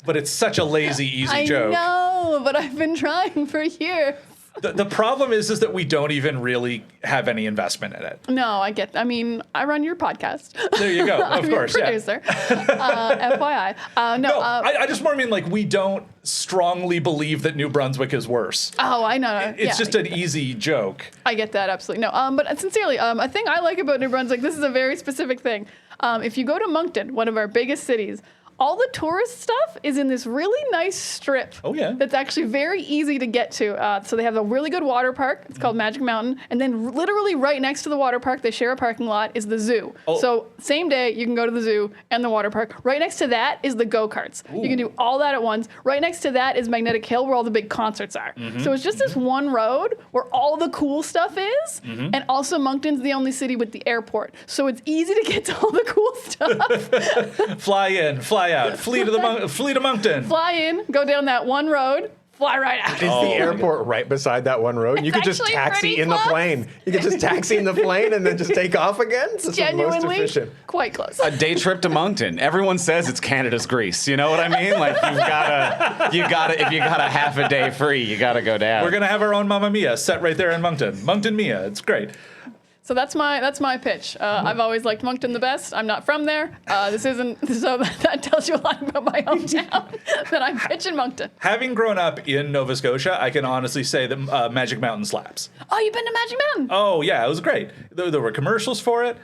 But it's such a lazy, easy I joke. know, but I've been trying for years. The problem is that we don't even really have any investment in it. No, I mean, I run your podcast. There you go. I'm Of course, your producer. FYI. I just more mean like we don't strongly believe that New Brunswick is worse. Oh, I know. It's just an easy joke. I get that, absolutely. No, but sincerely, a thing I like about New Brunswick, this is a very specific thing. If you go to Moncton, one of our biggest cities, all the tourist stuff is in this really nice strip. Oh, yeah. That's actually very easy to get to. So they have a really good water park. It's called Magic Mountain. And then literally right next to the water park, they share a parking lot, is the zoo. Oh. So same day, you can go to the zoo and the water park. Right next to that is the go-karts. You can do all that at once. Right next to that is Magnetic Hill, where all the big concerts are. So it's just this one road where all the cool stuff is. And also Moncton's the only city with the airport. So it's easy to get to all the cool stuff. Fly in, fly out, flee to Moncton. Fly in, go down that one road, fly right out. Is the airport right beside that one road? You could just actually taxi pretty in the close. plane. You could just taxi in the plane and then just take off again. This is most Genuinely, efficient. quite close. A day trip to Moncton. Everyone says it's Canada's Greece. You know what I mean? Like you gotta. If you got a half a day free, you gotta go down. We're gonna have our own Mamma Mia set right there in Moncton. Moncton Mia. It's great. So that's my pitch. I've always liked Moncton the best. I'm not from there. This isn't, so that tells you a lot about my hometown, that I'm pitching Moncton. Having grown up in Nova Scotia, I can honestly say that Magic Mountain slaps. Oh, you've been to Magic Mountain? Oh yeah, it was great. There were commercials for it.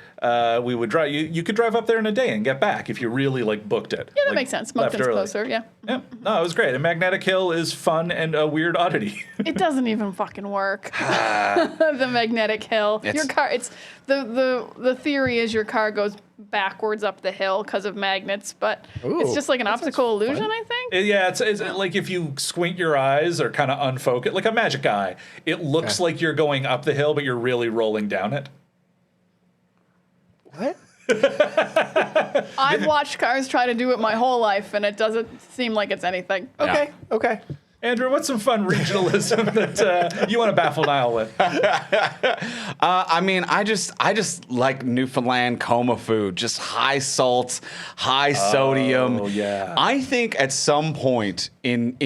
We would drive. You could drive up there in a day and get back if you really like booked it. Yeah, that Like, makes sense. left Moncton's early. closer, yeah. Yeah, no, it was great. And Magnetic Hill is fun and a weird oddity. It doesn't even fucking work. The Magnetic Hill. Your car, it's the theory is your car goes backwards up the hill because of magnets, but it's just like an optical illusion, I think. Yeah, it's like if you squint your eyes or kind of unfocus, like a magic eye, it looks like you're going up the hill, but you're really rolling down it. What? I've watched cars try to do it my whole life, and it doesn't seem like it's anything. Okay. Andrew, what's some fun regionalism that you want to baffle Nile with? I mean, I just like Newfoundland coma food, just high salt, high sodium. Oh, yeah. I think at some point in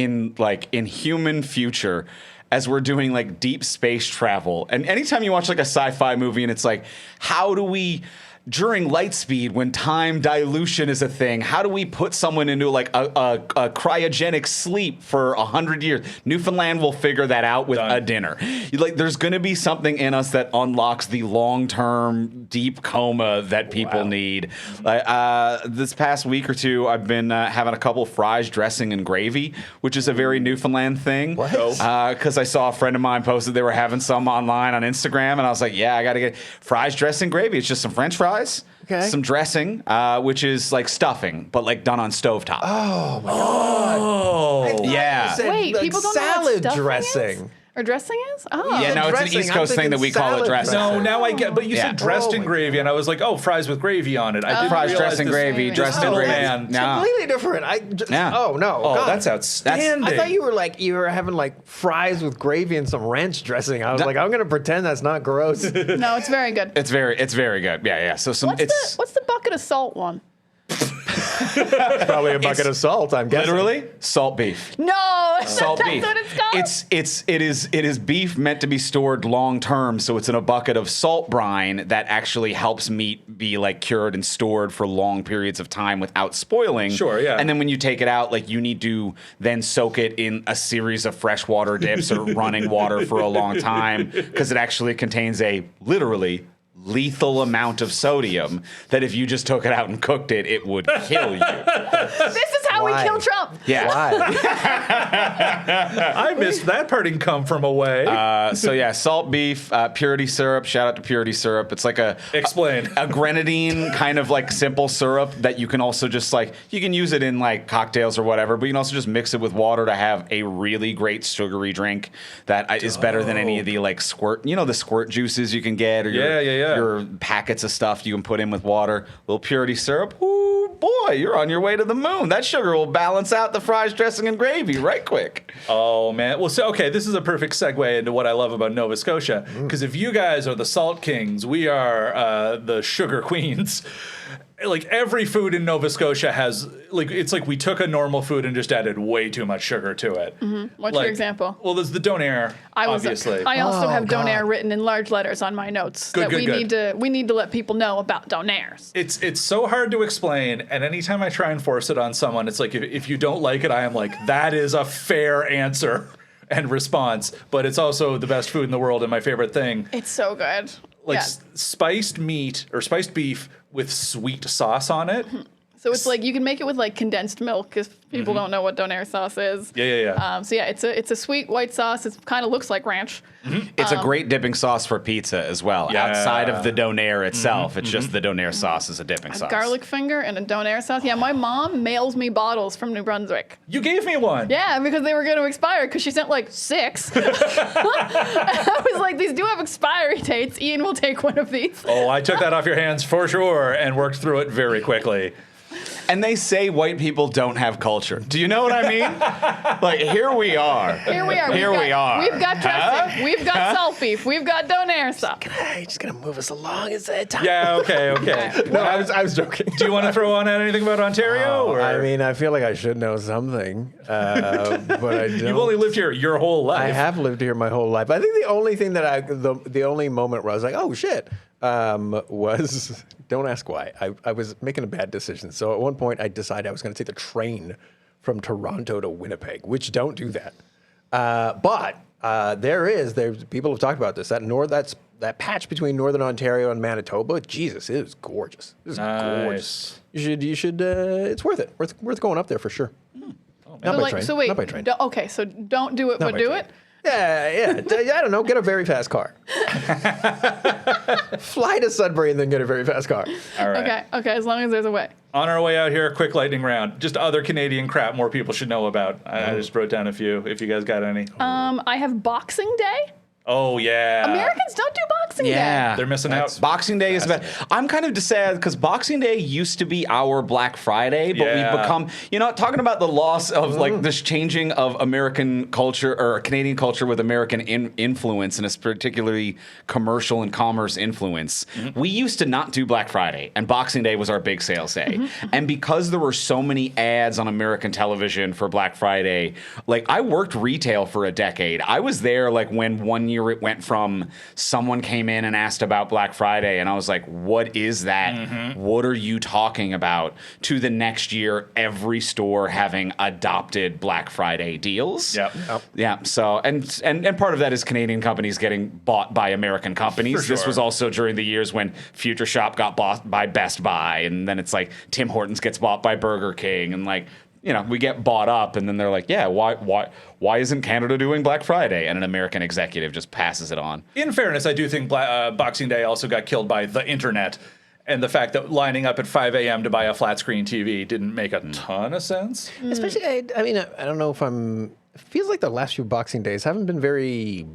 human future, as we're doing like deep space travel, and anytime you watch like a sci-fi movie and it's like, how do we, during light speed, when time dilution is a thing, how do we put someone into like a cryogenic sleep for 100 years? Newfoundland will figure that out with a dinner. There's going to be something in us that unlocks the long-term deep coma that people need. This past week or two, I've been having a couple fries, dressing, and gravy, which is a very Newfoundland thing. Because I saw a friend of mine posted they were having some online on Instagram, and I was like, yeah, I got to get fries, dressing, gravy. It's just some French fries. Okay. Some dressing, which is like stuffing, but like done on stovetop. Oh my god. Yeah. Wait, like people don't know what salad stuffing dressing. is? Or dressing is? Oh. Yeah, no, it's an dressing. East I'm Coast thing that we thinking call it salad dressing. No, now I get. But you Yeah. said dressed in my gravy, and I was like, oh, fries with gravy on it. I didn't Fries, realize dressing, this- gravy, this dressed in little gravy. man. No. Completely different. Yeah. Oh no. Oh, God. that's outstanding. I thought you were having like fries with gravy and some ranch dressing. I was like, I'm gonna pretend that's not gross. No, it's very good. It's very good. Yeah. So What's the bucket of salt one? Probably a bucket of salt. I'm guessing. literally salt beef. No, Salt that's beef. what it's called. It is beef meant to be stored long term, so it's in a bucket of salt brine that actually helps meat be like cured and stored for long periods of time without spoiling. Sure, yeah. And then when you take it out, like you need to then soak it in a series of freshwater dips or running water for a long time because it actually contains a literally lethal amount of sodium that if you just took it out and cooked it, it would kill you. This is how Why? we kill Trump. Yeah. Why? I missed that parting come from away. So yeah, salt beef, purity syrup. Shout out to purity syrup. It's like Explain. a grenadine kind of like simple syrup that you can also just like, you can use it in like cocktails or whatever, but you can also just mix it with water to have a really great sugary drink that is better than any of the like squirt, the squirt juices you can get or your packets of stuff you can put in with water. A little purity syrup. Ooh, boy, you're on your way to the moon. That sugar will balance out the fries, dressing, and gravy right quick. Oh, man. Well, so, okay, this is a perfect segue into what I love about Nova Scotia. Because if you guys are the salt kings, we are the sugar queens. like every food in Nova Scotia has like it's like we took a normal food and just added way too much sugar to it. What's Like, your example? Well, there's the donair, obviously. I also Oh, have God. donair written in large letters on my notes Good, that good, good. we need to let people know about donairs. It's so hard to explain, and anytime I try and force it on someone, it's like if you don't like it, I am like, that is a fair answer and response. But it's also the best food in the world and my favorite thing. It's so good. Like Yeah. spiced meat or spiced beef with sweet sauce on it. So it's like you can make it with like condensed milk if people don't know what donair sauce is. Yeah. So yeah, it's a sweet white sauce. It kind of looks like ranch. It's a great dipping sauce for pizza as well. Yeah. Outside of the donair itself, it's just the donair sauce as a dipping sauce. Garlic finger and a donair sauce. Yeah, my mom mails me bottles from New Brunswick. You gave me one. Yeah, because they were going to expire because she sent like 6. I was like, these do have expiry dates. Ian will take one of these. Oh, I took that off your hands for sure and worked through it very quickly. And they say white people don't have culture. Do you know what I mean? Like, here we are. Here we are. We've got dressing. We've got salt beef. We've got donair sauce. Hey, just gonna move us along. Is that time? Yeah, okay. No, I was joking. Do you want to throw on anything about Ontario? Or? I mean, I feel like I should know something, but I don't. You've only lived here your whole life. I have lived here my whole life. I think the only thing that the only moment where I was like, oh shit, was, don't ask why. I was making a bad decision. So at one point I decided I was going to take the train from Toronto to Winnipeg, which don't do that. But there's people have talked about this. That patch between Northern Ontario and Manitoba, Jesus, it is gorgeous. It is gorgeous. You should. It's worth it. Worth going up there for sure. Not by train. So wait. Not by train. Okay, so don't do it, Not but by do train. it. Yeah. I don't know. Get a very fast car. Fly to Sudbury and then get a very fast car. All right. Okay, as long as there's a way. On our way out here, quick lightning round. Just other Canadian crap more people should know about. I just wrote down a few, if you guys got any. I have Boxing Day. Oh, yeah. Americans don't do Boxing Day. Yeah. They're missing out. Boxing Day is bad. I'm kind of sad because Boxing Day used to be our Black Friday, but Yeah. we've become, talking about the loss of like this changing of American culture or Canadian culture with American influence and a particularly commercial and commerce influence. We used to not do Black Friday, and Boxing Day was our big sales day. And because there were so many ads on American television for Black Friday, like I worked retail for a decade. I was there like when 1 year it went from someone came in and asked about Black Friday, and I was like, what is that? What are you talking about? To the next year, every store having adopted Black Friday deals. Yep. Yeah. So, and part of that is Canadian companies getting bought by American companies. For This sure. was also during the years when Future Shop got bought by Best Buy, and then it's like Tim Hortons gets bought by Burger King, and like, we get bought up, and then they're like, yeah, why isn't Canada doing Black Friday? And an American executive just passes it on. In fairness, I do think Boxing Day also got killed by the internet. And the fact that lining up at 5 a.m. to buy a flat screen TV didn't make a ton of sense. Especially, I mean, I don't know if it feels like the last few Boxing Days haven't been very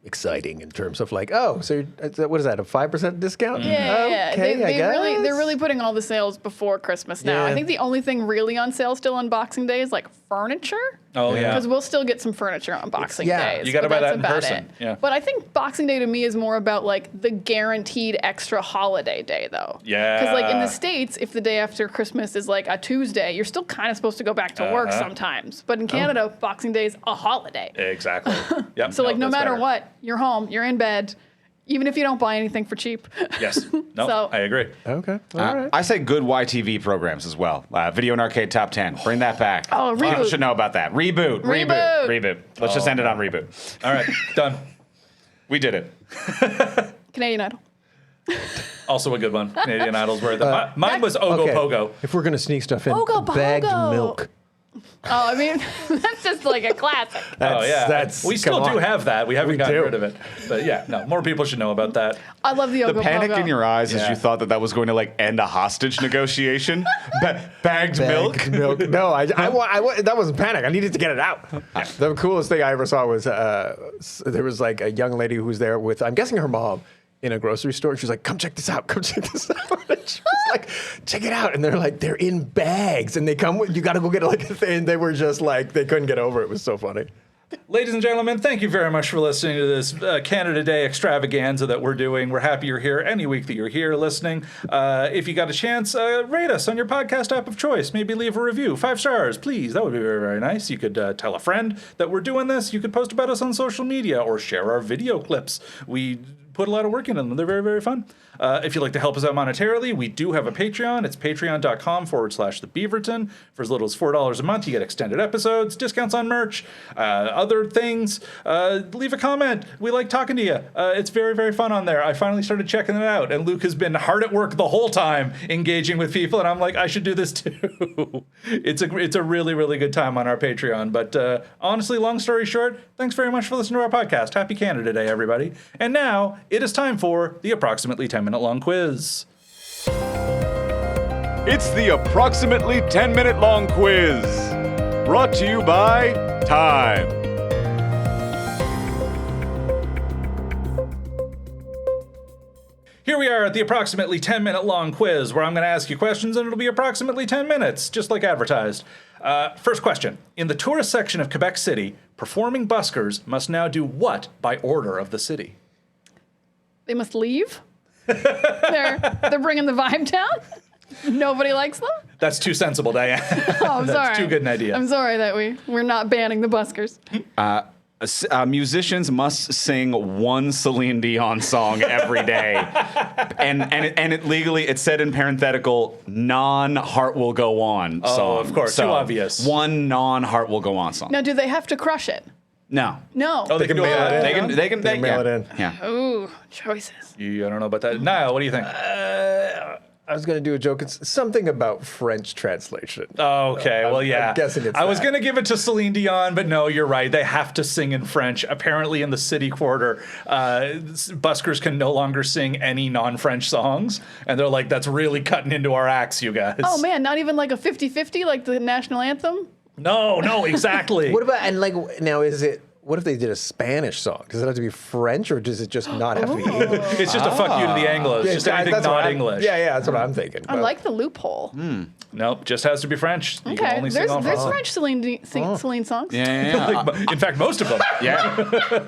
exciting in terms of like, oh, so what is that, a 5% discount? Yeah. Okay, I guess. They're really putting all the sales before Christmas now. Yeah. I think the only thing really on sale still on Boxing Day is like furniture. Oh, yeah. Because we'll still get some furniture on Boxing Yeah. Days. You gotta but buy that's that in about person. it. Yeah. But I think Boxing Day to me is more about like the guaranteed extra holiday day though. Yeah. Because like in the States, if the day after Christmas is like a Tuesday, you're still kind of supposed to go back to work sometimes. But in Canada, Boxing Day is a holiday. Exactly. Yep. So like no that's matter better. what, you're home, you're in bed, even if you don't buy anything for cheap. Yes. No, So- I agree. Okay, all right. I say good YTV programs as well. Video and Arcade Top 10. Bring that back. Oh, People reboot. should know about that. Reboot. Let's just end it on reboot. All right. Done. We did it. Canadian Idol. Also a good one. Canadian Idol's where mine was Ogo Okay. Pogo. If we're gonna sneak stuff in, Ogo bagged Pogo. milk. Oh, I mean, that's just like a classic. Oh, yeah. That's We still come do on. have that. We haven't We gotten do. rid of it. But yeah, no, more people should know about that. I love the Ogo The panic Pogo. in your eyes as Yeah. you thought that was going to like end a hostage negotiation. Bagged milk. Bagged milk. No, that wasn't panic. I needed to get it out. The coolest thing I ever saw was there was like a young lady who was there with, I'm guessing her mom, in a grocery store. She's like, come check this out. Come check this out. And she was like, check it out. And they're like, they're in bags. And they come with, you got to go get like a thing. They were just like, they couldn't get over it. It was so funny. Ladies and gentlemen, thank you very much for listening to this Canada Day extravaganza that we're doing. We're happy you're here any week that you're here listening. If you got a chance, rate us on your podcast app of choice. Maybe leave a review. 5 stars, please. That would be very, very nice. You could tell a friend that we're doing this. You could post about us on social media or share our video clips. We put a lot of work into them. They're very, very fun. If you'd like to help us out monetarily, we do have a Patreon. It's patreon.com/thebeaverton. For as little as $4 a month, you get extended episodes, discounts on merch, other things. Leave a comment. We like talking to you. It's very, very fun on there. I finally started checking it out, and Luke has been hard at work the whole time engaging with people, and I'm like, I should do this too. It's a really, really good time on our Patreon. But honestly, long story short, thanks very much for listening to our podcast. Happy Canada Day, everybody. And now it is time for the approximately 10-minute long quiz. It's the approximately 10-minute long quiz. Brought to you by Time. Here we are at the approximately 10-minute long quiz where I'm going to ask you questions and it'll be approximately 10 minutes, just like advertised. First question. In the tourist section of Quebec City, performing buskers must now do what by order of the city? They must leave. They're bringing the vibe down. Nobody likes them. That's too sensible, Diane. Oh, I'm sorry. That's too good an idea. I'm sorry that we're not banning the buskers. Musicians must sing one Celine Dion song every day, and it legally it's said in parenthetical non-Heart Will Go On song. Of course, so too obvious. One non-Heart Will Go On song. Now, do they have to crush it? No. No. Oh, they can mail it in. They can mail it in. Yeah. Ooh, choices. I don't know about that. Niall, what do you think? I was going to do a joke. It's something about French translation. Okay, well, yeah. I'm guessing it's I was that. going to give it to Celine Dion, but no, you're right. They have to sing in French. Apparently, in the city quarter, buskers can no longer sing any non-French songs. And they're like, that's really cutting into our acts, you guys. Oh, man, not even like a 50-50 like the national anthem? No, exactly. What about, and like, now what if they did a Spanish song? Does it have to be French or does it just not have to be English? It's just a fuck you to the Anglos. Just anything That's what not I'm- English. Yeah, that's what I'm thinking. I like the loophole. Nope, just has to be French. You can Okay, only sing there's on French Celine songs. Yeah. In fact, most of them. Yeah.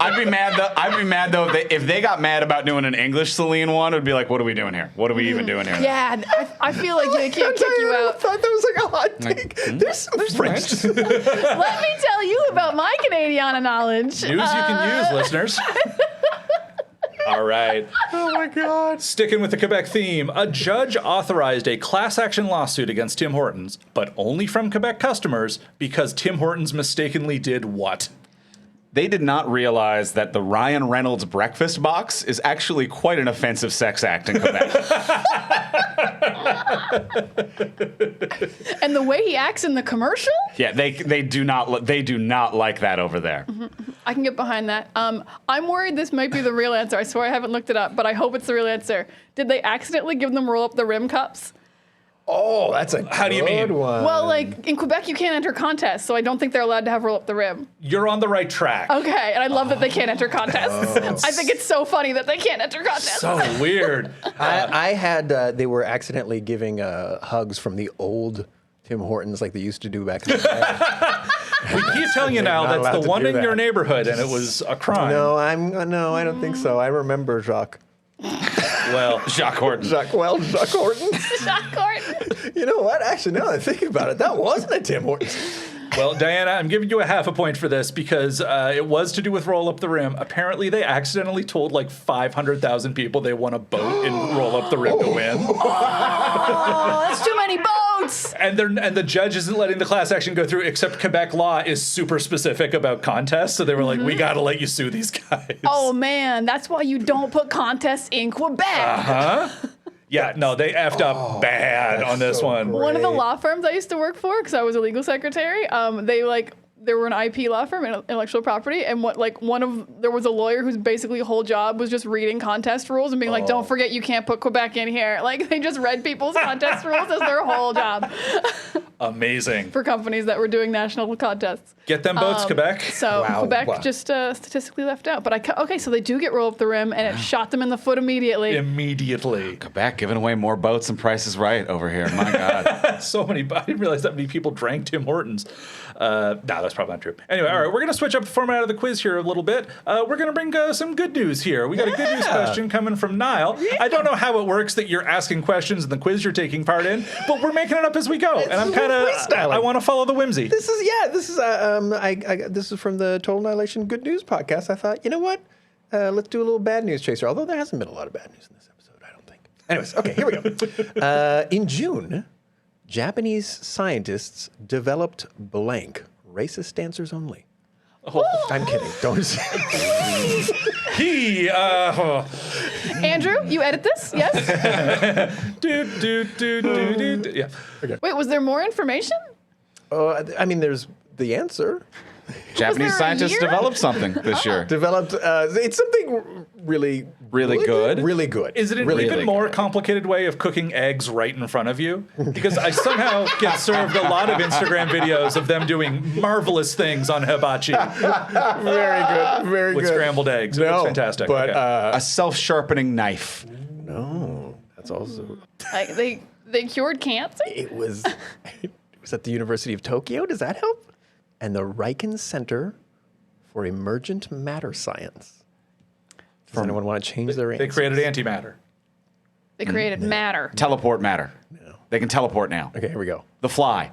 I'd be mad though if they got mad about doing an English Celine one. It'd be like, what are we doing here? What are we even doing here? Yeah, I feel like they can't kick you I out. thought that was like a hot take. There's some French. Let me tell you about my Canadiana knowledge. News you can use, listeners. All right. Oh my God. Sticking with the Quebec theme, a judge authorized a class action lawsuit against Tim Hortons, but only from Quebec customers because Tim Hortons mistakenly did what? They did not realize that the Ryan Reynolds breakfast box is actually quite an offensive sex act in Quebec. And the way he acts in the commercial? Yeah, they do not like that over there. I can get behind that. I'm worried this might be the real answer. I swear I haven't looked it up, but I hope it's the real answer. Did they accidentally give them roll up the rim cups? Oh, that's a How do you mean? good one. Well, like in Quebec, you can't enter contests, so I don't think they're allowed to have roll up the rim. You're on the right track. Okay, and I love that they can't enter contests. I think it's so funny that they can't enter contests. So weird. I had, they were accidentally giving hugs from the old Tim Hortons like they used to do back in the day. We keep telling you now not that's allowed the to one do in that. your neighborhood, and it was a crime. No, I don't think so. I remember Jacques. Well, Jacques Horton. Jacques Horton. Jacques Horton. You know what? Actually, now that I think about it, that wasn't a Tim Hortons. well, Diana, I'm giving you a half a point for this because it was to do with Roll Up the Rim. Apparently, they accidentally told like 500,000 people they won a boat in Roll Up the Rim to win. Oh, that's too many boats. And the judge isn't letting the class action go through, except Quebec law is super specific about contests. So they were like, we got to let you sue these guys. Oh, man, that's why you don't put contests in Quebec. Huh? Yeah, no, they effed up bad on this so one. great. One of the law firms I used to work for, because I was a legal secretary, there were an IP law firm, intellectual property, and there was a lawyer whose basically whole job was just reading contest rules and being like, don't forget you can't put Quebec in here. Like, they just read people's contest rules as their whole job Amazing. for companies that were doing national contests. Get them boats, Quebec. So Wow. Quebec Wow. just statistically left out. But okay, so they do get roll up the rim, and it shot them in the foot immediately. Immediately. Quebec giving away more boats and Price is Right over here. My God. So many. I didn't realize that many people drank Tim Hortons. That's that's probably not true. Anyway, all right, we're going to switch up the format of the quiz here a little bit. We're going to bring some good news here. We got a good news question coming from Nile. I don't know how it works that you're asking questions in the quiz you're taking part in, but we're making it up as we go. And I'm kind of freestyling. I want to follow the whimsy. This is this is from the Total Annihilation Good News podcast. I thought, you know what? Let's do a little bad news chaser. Although there hasn't been a lot of bad news in this episode, I don't think. Anyways, okay, here we go. In June, Japanese scientists developed blank racist dancers only. Oh. I'm kidding. Don't say Andrew, you edit this? Yes? Yeah. Okay. Wait, was there more information? I mean, there's the answer. Japanese scientists developed something this year. Developed, it's something really good. Really good. Is it an really even good. more complicated way of cooking eggs right in front of you? Because I somehow get served a lot of Instagram videos of them doing marvelous things on hibachi Very good. Very with good. scrambled eggs. No, It's fantastic. But Okay. A self-sharpening knife. no, that's also. Like they cured cancer? It was at the University of Tokyo. Does that help? And the Riken Center for Emergent Matter Science. Does anyone want to change their answer? They created antimatter. They created matter. Teleport matter. No. They can teleport now. Okay, here we go. The Fly.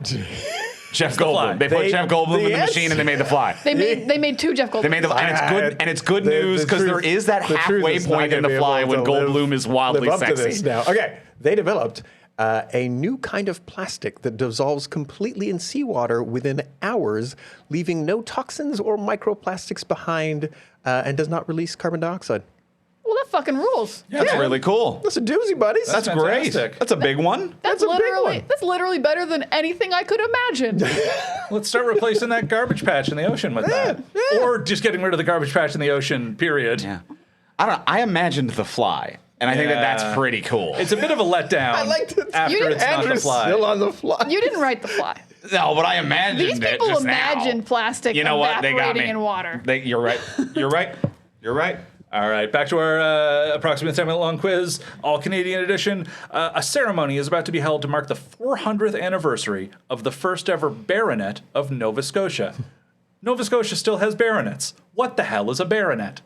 Jeff Fly. Goldblum. They put Jeff Goldblum in the yes. machine and they made the Fly. They made two Jeff Goldblums. They made the and it's good news because there is that halfway point in the Fly when Goldblum is wildly live up to sexy. this now. Okay, they developed a new kind of plastic that dissolves completely in seawater within hours, leaving no toxins or microplastics behind, and does not release carbon dioxide. Well, that fucking rules. That's really cool. That's a doozy, buddies. That's great. fantastic. That's a big one. That's a big one. That's literally better than anything I could imagine. Let's start replacing that garbage patch in the ocean with that. yeah. Or just getting rid of the garbage patch in the ocean, period. Yeah. I don't know. I imagined the Fly, and I think that's pretty cool. It's a bit of a letdown I like that. after You- it's not the Andrew's Fly. still on the fly. You didn't write the Fly. No, but I imagined These it people just imagine now. plastic You know what? They got evaporating me. in water. You're right. You're right. You're right. All right, back to our approximate 10-minute long quiz, all Canadian edition. A ceremony is about to be held to mark the 400th anniversary of the first ever Baronet of Nova Scotia. Nova Scotia still has baronets. What the hell is a baronet?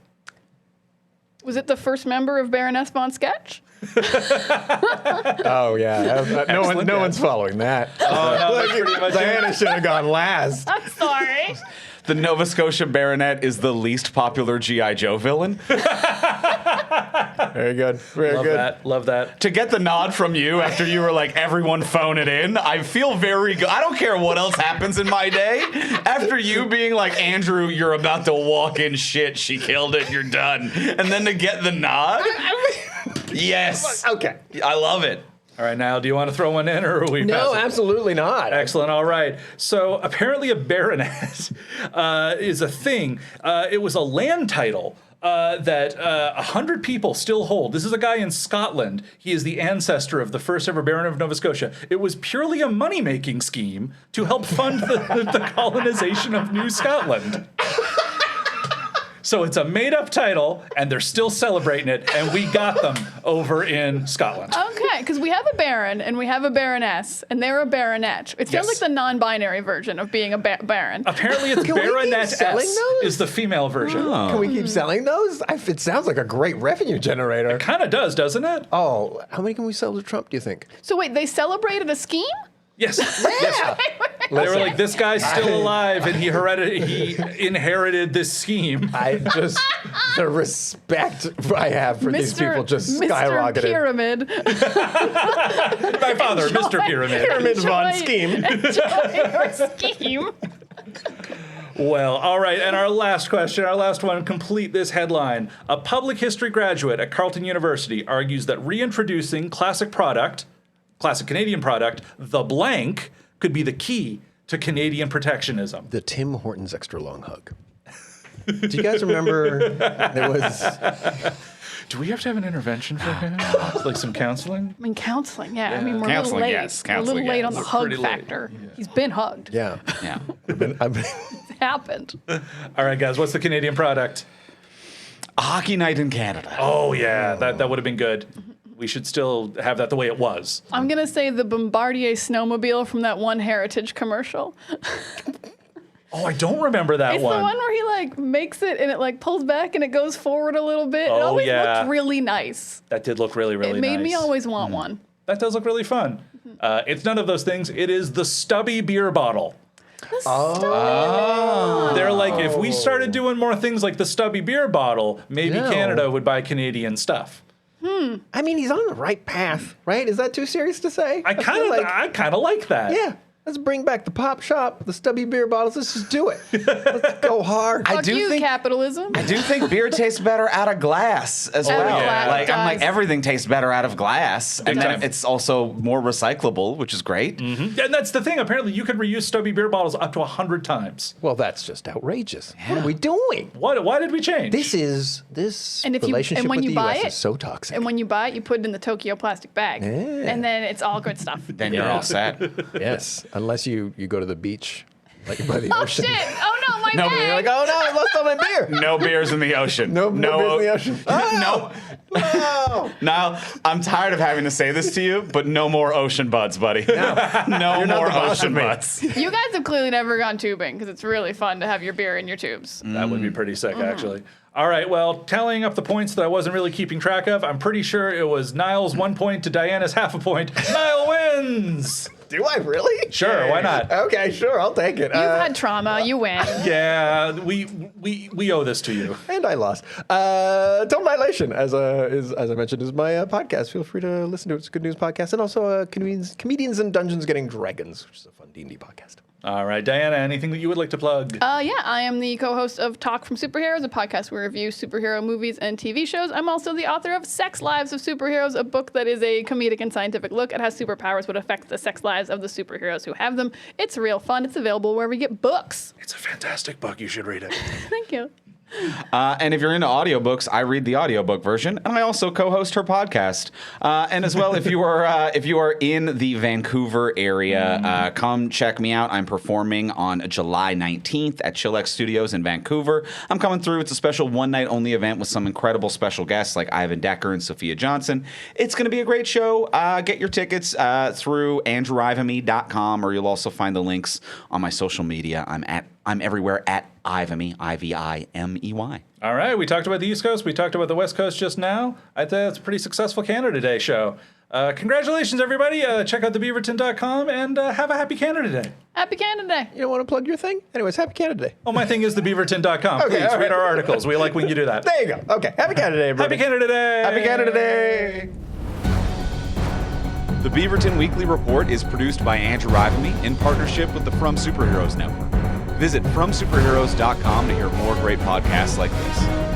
Was it the first member of Baroness von Sketch? Oh yeah, no one's following that. That's pretty much it. Diana should have gone last. I'm sorry. The Nova Scotia Baronet is the least popular G.I. Joe villain. Very good. Very Love good. that. Love that. To get the nod from you after you were like, everyone phone it in, I feel very good. I don't care what else happens in my day. After you being like, Andrew, you're about to walk in shit. She killed it. You're done. And then to get the nod. Yes. Okay. I love it. All right, Niall, do you want to throw one in, or are we No, passing? absolutely not. Excellent. All right. So apparently a baronet is a thing. It was a land title that 100 people still hold. This is a guy in Scotland. He is the ancestor of the first ever Baron of Nova Scotia. It was purely a money-making scheme to help fund the colonization of New Scotland. So it's a made-up title, and they're still celebrating it, and we got them over in Scotland. Okay, because we have a baron and we have a baroness, and they're a baronet. It sounds Yes. like the non-binary version of being a baron. Apparently it's Can we keep Baronet selling S those? is the female version. Can we keep selling those? It sounds like a great revenue generator. Kind of does, doesn't it? Oh, how many can we sell to Trump, do you think? So wait, they celebrated a scheme? Yes. Yeah. They were like, this guy's still alive, and he inherited this scheme. The respect I have for these people just Mr. skyrocketed. Pyramid. My father, Mr. Pyramid. Pyramid von Enjoy- scheme. Enjoy your scheme. Well, all right, and our last question, our last one, complete this headline. A public history graduate at Carleton University argues that reintroducing classic Canadian product, the blank, could be the key to Canadian protectionism. The Tim Hortons extra long hug. Do you guys remember there was... Do we have to have an intervention for him? Like some counseling? I mean, counseling, yeah. I mean, we're Counseling, a little late. yes. We're a little Counseling, late yes. on the We're hug pretty late. factor. He's been hugged. Yeah. Yeah. It happened. All right, guys, what's the Canadian product? A hockey night in Canada. Oh, yeah, that would have been good. We should still have that the way it was. I'm going to say the Bombardier snowmobile from that one Heritage commercial. Oh, I don't remember that It's one. the one where he like makes it and it like pulls back and it goes forward a little bit. It Oh, always yeah. looked really nice. That did look really, really It made me nice. always want one. That does look really fun. It's none of those things. It is the stubby beer bottle. They're like, if we started doing more things like the stubby beer bottle, maybe No. Canada would buy Canadian stuff. I mean, he's on the right path, right? Is that too serious to say? I kind of like that. Yeah. Let's bring back the pop shop, the stubby beer bottles. Let's just do it. Let's go hard. I Fuck do you, think capitalism. I do think beer tastes better out of glass as Out of well. glass, Like I'm like does. everything tastes better out of glass, and then does. it's also more recyclable, which is great. And that's the thing. Apparently, you could reuse stubby beer bottles up to 100 times. Well, that's just outrageous. What are we doing? Why did we change? This And if you- relationship and when with you the buy U.S. it- is so toxic. And when you buy it, you put it in the Tokyo plastic bag. And then it's all good stuff. Then you're all set. Yes, unless you go to the beach, like by the Oh, ocean. shit. Oh, no, my No, bag. You're like, oh no, I lost all my beer. No beers in the ocean. No beers in the ocean. No. Oh. Now, I'm tired of having to say this to you, but no more ocean buds, buddy. No not more the boss ocean of me. buds. You guys have clearly never gone tubing because it's really fun to have your beer in your tubes. That would be pretty sick, actually. All right, well, tallying up the points that I wasn't really keeping track of, I'm pretty sure it was Niall's 1 point to Diana's half a point. Niall wins! Do I really? Sure, why not? Okay, sure, I'll take it. You've had trauma. You win. Yeah, we owe this to you. And I lost. Total Annihilation, as I mentioned, is my podcast. Feel free to listen to it. It's a good news podcast. And also Comedians and Dungeons Getting Dragons, which is a fun D&D podcast. All right, Diana, anything that you would like to plug? Yeah, I am the co-host of Talk from Superheroes, a podcast where we review superhero movies and TV shows. I'm also the author of Sex Lives of Superheroes, a book that is a comedic and scientific look at how superpowers would affect the sex lives of the superheroes who have them. It's real fun. It's available wherever we get books. It's a fantastic book. You should read it. Thank you. And if you're into audiobooks, I read the audiobook version, and I also co-host her podcast. And as well, if you are in the Vancouver area, come check me out. I'm performing on July 19th at Chillax Studios in Vancouver. I'm coming through. It's a special one-night only event with some incredible special guests like Ivan Decker and Sophia Johnson. It's going to be a great show. Get your tickets through andrewivimey.com, or you'll also find the links on my social media. I'm everywhere at Ivimey, Ivimey. All right, we talked about the East Coast. We talked about the West Coast just now. I think it's a pretty successful Canada Day show. Congratulations, everybody. Check out thebeaverton.com and have a happy Canada Day. Happy Canada Day. You don't want to plug your thing? Anyways, happy Canada Day. Oh, my thing is thebeaverton.com. Okay, Please all right. read our articles. We like when you do that. There you go. Okay, happy Canada Day, everybody. Happy Canada Day. Happy Canada Day. The Beaverton Weekly Report is produced by Andrew Ivimey in partnership with the From Superheroes Network. Visit FromSuperheroes.com to hear more great podcasts like this.